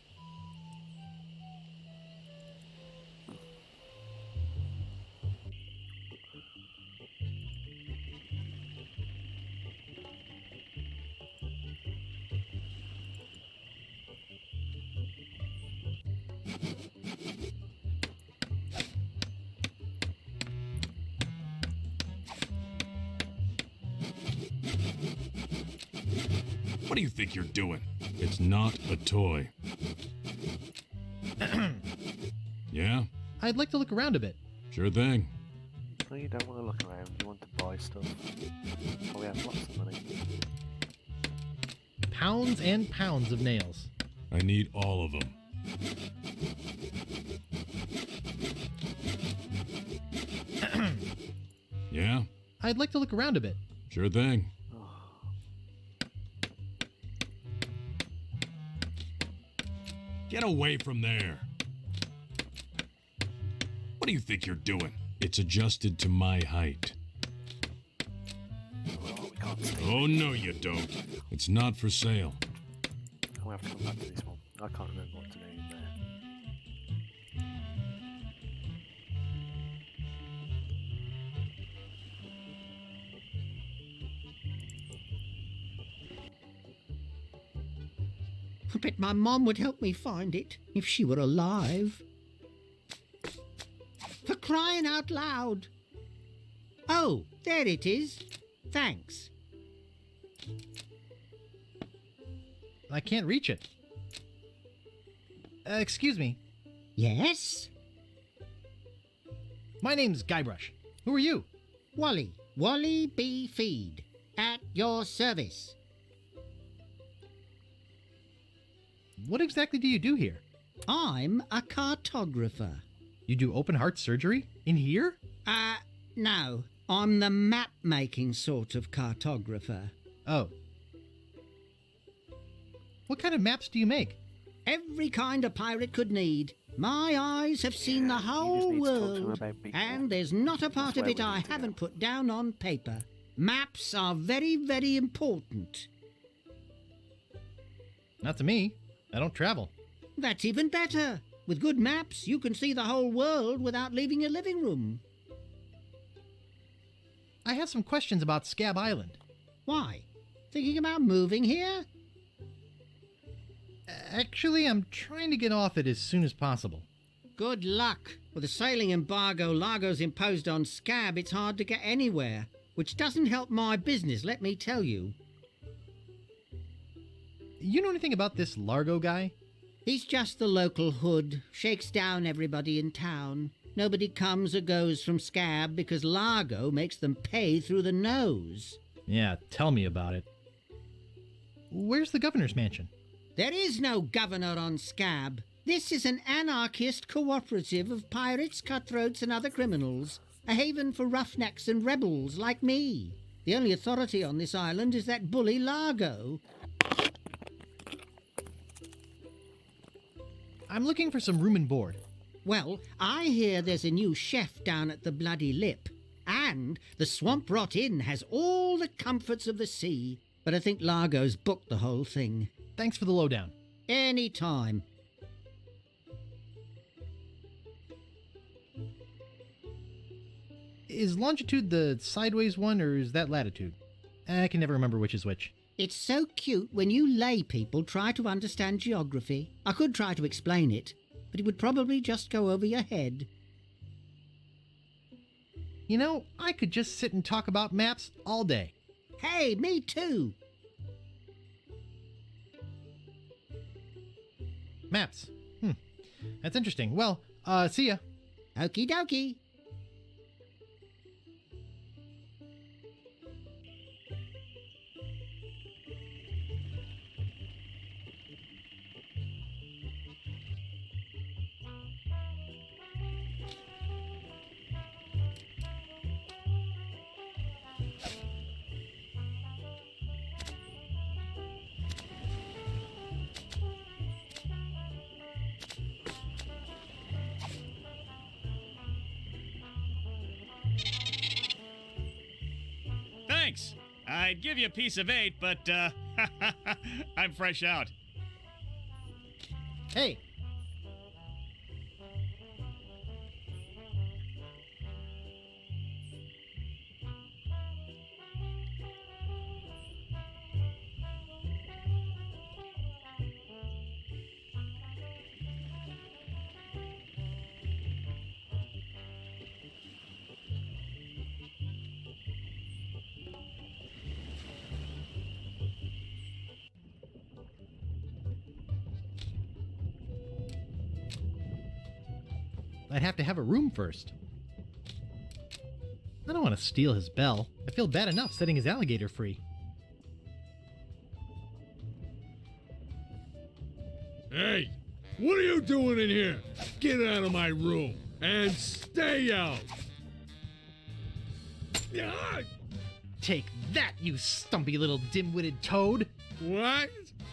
F: What do you think you're doing? It's not a toy. Yeah?
A: I'd like to look around a bit.
F: Sure thing.
G: No, you don't want to look around, you want to buy stuff. Oh, we have lots of money.
A: Pounds and pounds of nails.
F: I need all of them. Yeah?
A: I'd like to look around a bit.
F: Sure thing. Get away from there. What do you think you're doing? It's adjusted to my height.
G: Oh, we can't stay.
F: Oh, no, you don't. It's not for sale.
G: We'll have to come back to this one. I can't remember what to do in there.
H: I bet my mom would help me find it if she were alive. For crying out loud! Oh, there it is. Thanks.
A: I can't reach it. Excuse me.
H: Yes?
A: My name's Guybrush. Who are you?
H: Wally. Wally B. Feed. At your service.
A: What exactly do you do here?
H: I'm a cartographer.
A: You do open heart surgery? In here?
H: No. I'm the map-making sort of cartographer.
A: Oh. What kind of maps do you make?
H: Every kind a pirate could need. My eyes have seen the whole world, and there's not a part of it I haven't put down on paper. Maps are very, very important.
A: Not to me. I don't travel.
H: That's even better. With good maps, you can see the whole world without leaving your living room.
A: I have some questions about Scab Island.
H: Why? Thinking about moving here?
A: Actually, I'm trying to get off it as soon as possible.
H: Good luck. With the sailing embargo Largo's imposed on Scab, it's hard to get anywhere, which doesn't help my business, let me tell you.
A: You know anything about this Largo guy?
H: He's just the local hood, shakes down everybody in town. Nobody comes or goes from Scab because Largo makes them pay through the nose.
A: Yeah, tell me about it. Where's the governor's mansion?
H: There is no governor on Scab. This is an anarchist cooperative of pirates, cutthroats and other criminals. A haven for roughnecks and rebels like me. The only authority on this island is that bully Largo.
A: I'm looking for some room and board.
H: Well, I hear there's a new chef down at the Bloody Lip. And the Swamp Rot Inn has all the comforts of the sea. But I think Largo's booked the whole thing.
A: Thanks for the lowdown.
H: Any time.
A: Is longitude the sideways one, or is that latitude? I can never remember which is which.
H: It's so cute when you lay people try to understand geography. I could try to explain it, but it would probably just go over your head.
A: You know, I could just sit and talk about maps all day.
H: Hey, me too.
A: Maps. That's interesting. Well, see ya.
H: Okie dokie.
C: Thanks. I'd give you a piece of 8, but, I'm fresh out.
A: Hey. I'd have to have a room first. I don't want to steal his bell. I feel bad enough setting his alligator free.
E: Hey, what are you doing in here? Get out of my room and stay out. Yeah.
A: Take that, you stumpy little dim-witted toad!
E: What?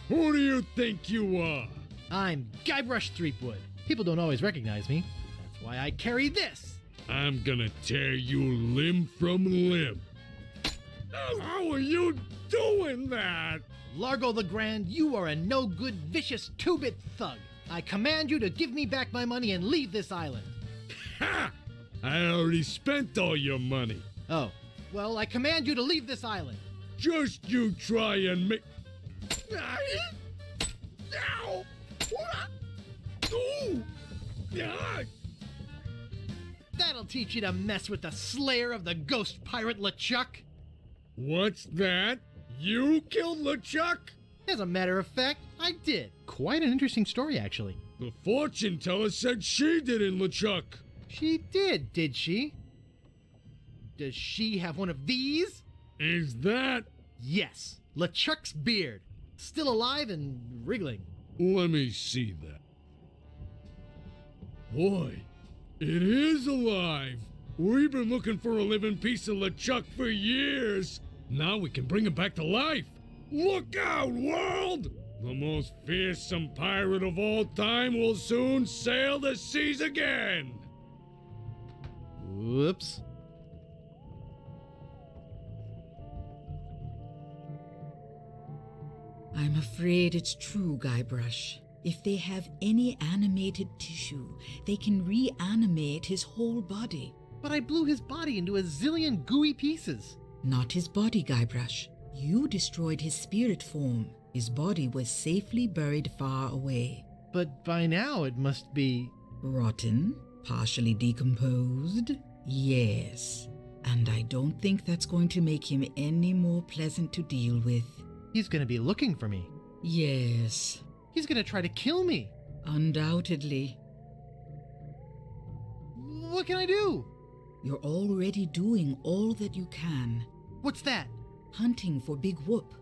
E: Who do you think you are?
A: I'm Guybrush Threepwood. People don't always recognize me. That's why I carry this!
E: I'm gonna tear you limb from limb. How are you doing that?
A: Largo the Grand, you are a no-good, vicious two-bit thug. I command you to give me back my money and leave this island.
E: Ha! I already spent all your money.
A: Oh, well, I command you to leave this island.
E: Just you try and make...
A: That'll teach you to mess with the slayer of the ghost pirate LeChuck.
E: What's that? You killed LeChuck?
A: As a matter of fact, I did. Quite an interesting story, actually.
E: The fortune teller said she did in LeChuck.
A: She did she? Does she have one of these?
E: Is that...
A: Yes, LeChuck's beard. Still alive and wriggling.
E: Let me see that. Boy, it is alive. We've been looking for a living piece of LeChuck for years. Now we can bring him back to life. Look out, world! The most fearsome pirate of all time will soon sail the seas again.
A: Whoops.
K: I'm afraid it's true, Guybrush. If they have any animated tissue, they can reanimate his whole body.
A: But I blew his body into a zillion gooey pieces.
K: Not his body, Guybrush. You destroyed his spirit form. His body was safely buried far away.
A: But by now it must be...
K: Rotten? Partially decomposed? Yes. And I don't think that's going to make him any more pleasant to deal with.
A: He's gonna be looking for me.
K: Yes.
A: He's gonna try to kill me.
K: Undoubtedly.
A: What can I do?
K: You're already doing all that you can.
A: What's that?
K: Hunting for Big Whoop.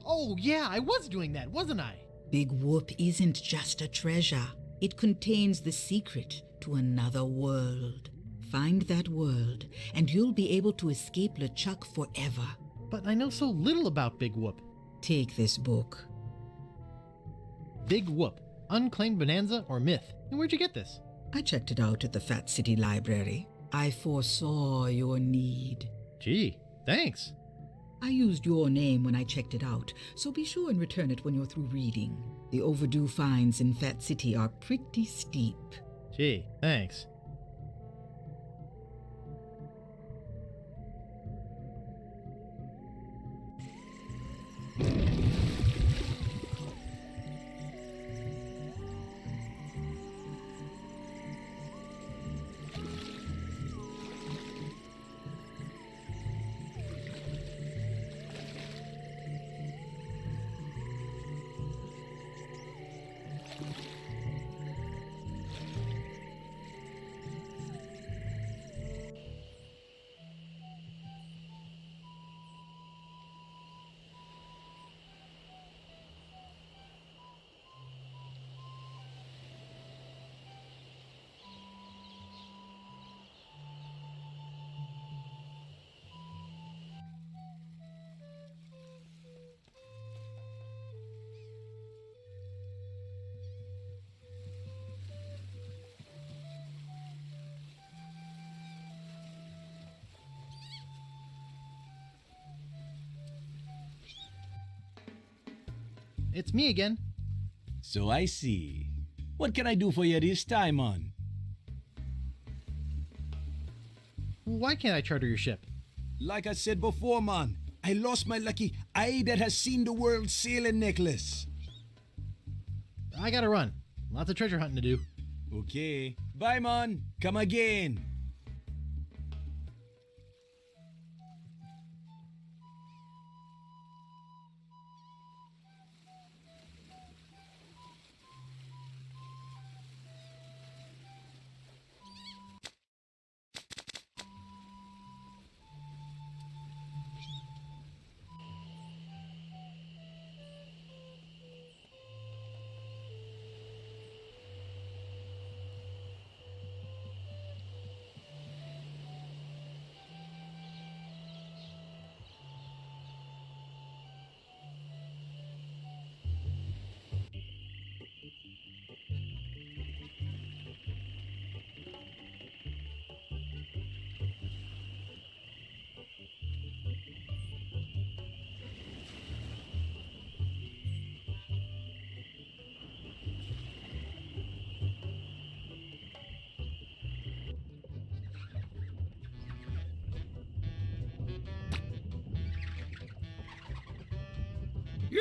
A: Oh, yeah, I was doing that, wasn't I?
K: Big Whoop isn't just a treasure. It contains the secret to another world. Find that world, and you'll be able to escape LeChuck forever.
A: But I know so little about Big Whoop.
K: Take this book.
A: Big Whoop, Unclaimed Bonanza or Myth. And where'd you get this?
K: I checked it out at the Fat City Library. I foresaw your need.
A: Gee, thanks.
K: I used your name when I checked it out, so be sure and return it when you're through reading. The overdue fines in Fat City are pretty steep.
A: Gee, thanks. It's me again.
L: So I see. What can I do for you this time, man?
A: Why can't I charter your ship?
L: Like I said before, man, I lost my lucky eye that has seen the world sailing necklace.
A: I gotta run. Lots of treasure hunting to do.
L: Okay. Bye, man. Come again.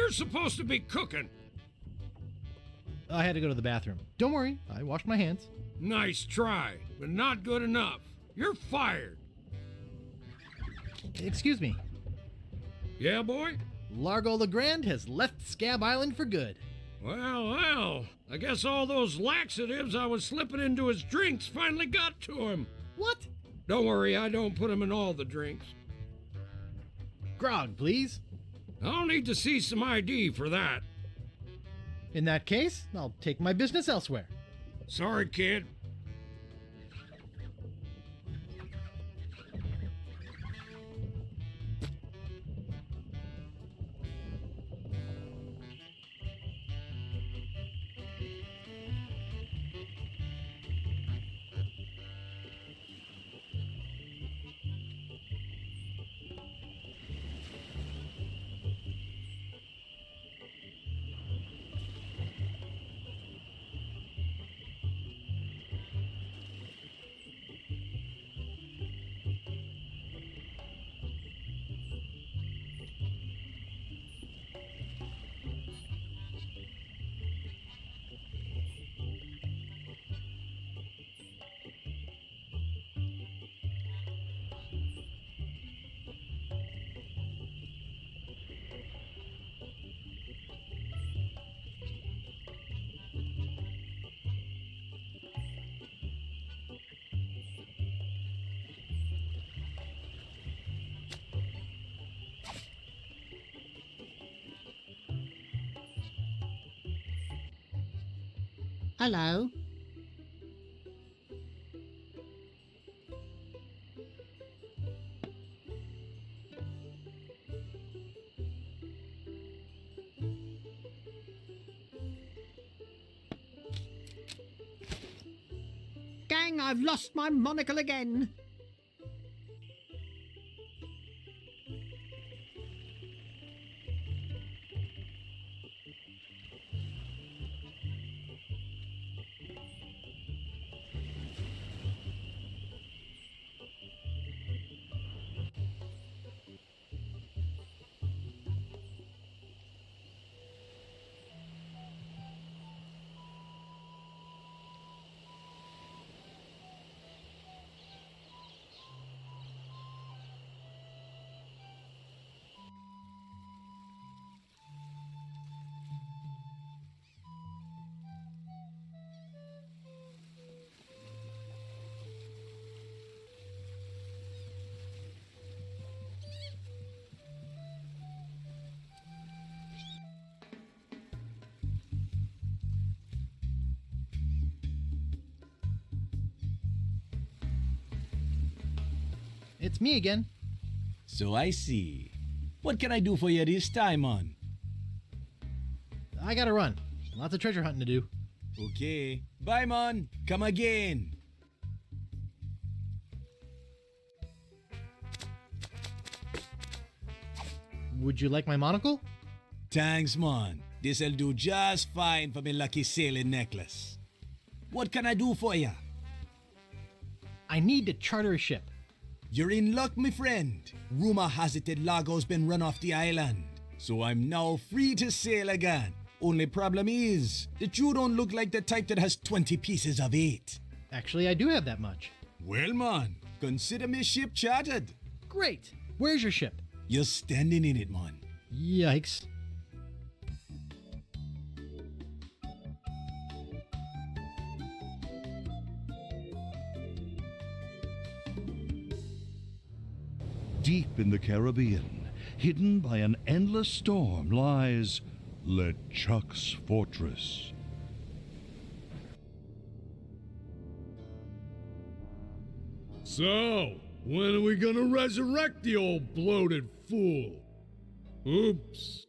E: You're supposed to be cooking.
A: I had to go to the bathroom. Don't worry, I washed my hands.
E: Nice try, but not good enough. You're fired.
A: Excuse me.
E: Yeah, boy?
A: Largo Legrand has left Scab Island for good.
E: Well, I guess all those laxatives I was slipping into his drinks finally got to him.
A: What?
E: Don't worry, I don't put him in all the drinks.
A: Grog, please.
E: I'll need to see some ID for that.
A: In that case, I'll take my business elsewhere.
E: Sorry, kid.
H: Hello? Gang, I've lost my monocle again.
A: It's me again.
L: So I see. What can I do for you this time, man?
A: I gotta run. Lots of treasure hunting to do.
L: Okay. Bye, man. Come again.
A: Would you like my monocle?
L: Thanks, man. This'll do just fine for me lucky sailing necklace. What can I do for you?
A: I need to charter a ship.
L: You're in luck, my friend. Rumor has it that Largo's been run off the island, so I'm now free to sail again. Only problem is that you don't look like the type that has 20 pieces of it.
A: Actually, I do have that much.
L: Well, man, consider me ship chartered.
A: Great. Where's your ship?
L: You're standing in it, man.
A: Yikes.
B: Deep in the Caribbean, hidden by an endless storm, lies LeChuck's fortress.
E: So, when are we gonna resurrect the old bloated fool? Oops.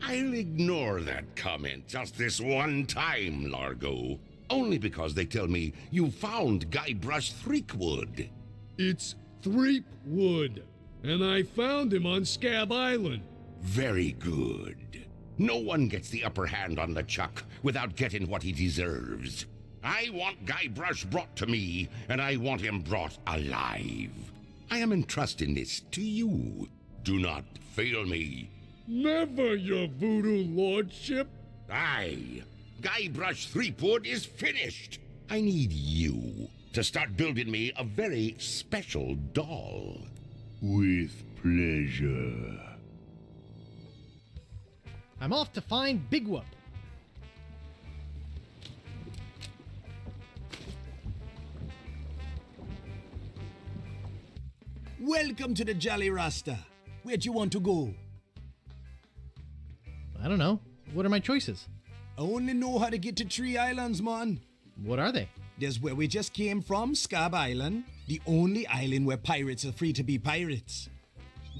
O: I'll ignore that comment just this one time, Largo. Only because they tell me you found Guybrush Threepwood.
E: It's Threepwood, and I found him on Scab Island.
O: Very good. No one gets the upper hand on LeChuck without getting what he deserves. I want Guybrush brought to me, and I want him brought alive. I am entrusting this to you. Do not fail me.
E: Never, your voodoo lordship.
O: Aye. Guybrush Threepwood is finished. I need you to start building me a very special doll.
B: With pleasure.
A: I'm off to find Big Whoop.
L: Welcome to the Jolly Rasta. Where'd you want to go?
A: I don't know. What are my choices?
L: I only know how to get to Tree Islands, man.
A: What are they?
L: There's where we just came from, Scab Island, the only island where pirates are free to be pirates.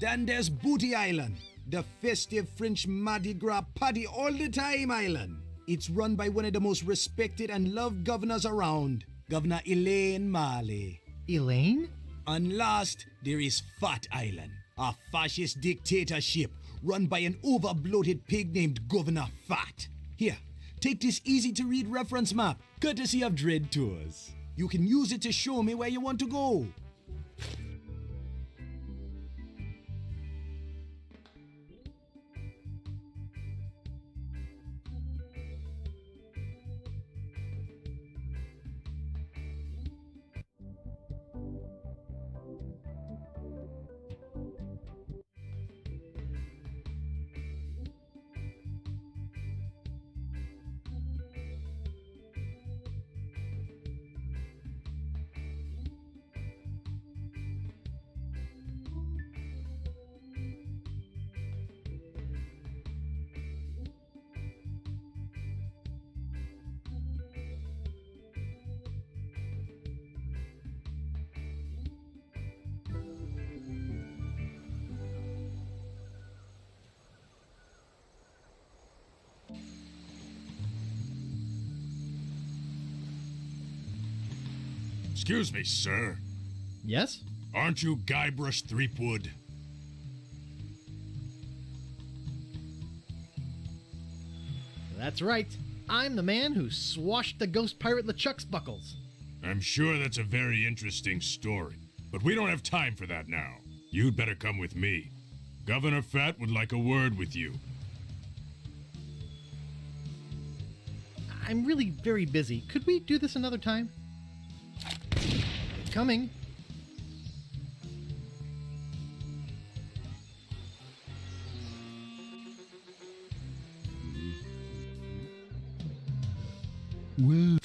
L: Then there's Booty Island, the festive French Mardi Gras party all the time island. It's run by one of the most respected and loved governors around, Governor Elaine Marley.
A: Elaine?
L: And last, there is Fat Island, a fascist dictatorship run by an over-bloated pig named Governor Fat. Here, take this easy-to-read reference map, courtesy of Dread Tours. You can use it to show me where you want to go.
F: Excuse me, sir.
A: Yes?
F: Aren't you Guybrush Threepwood?
A: That's right. I'm the man who swashed the ghost pirate LeChuck's buckles.
F: I'm sure that's a very interesting story, but we don't have time for that now. You'd better come with me. Governor Fat would like a word with you.
A: I'm really very busy. Could we do this another time? Coming.
B: Well,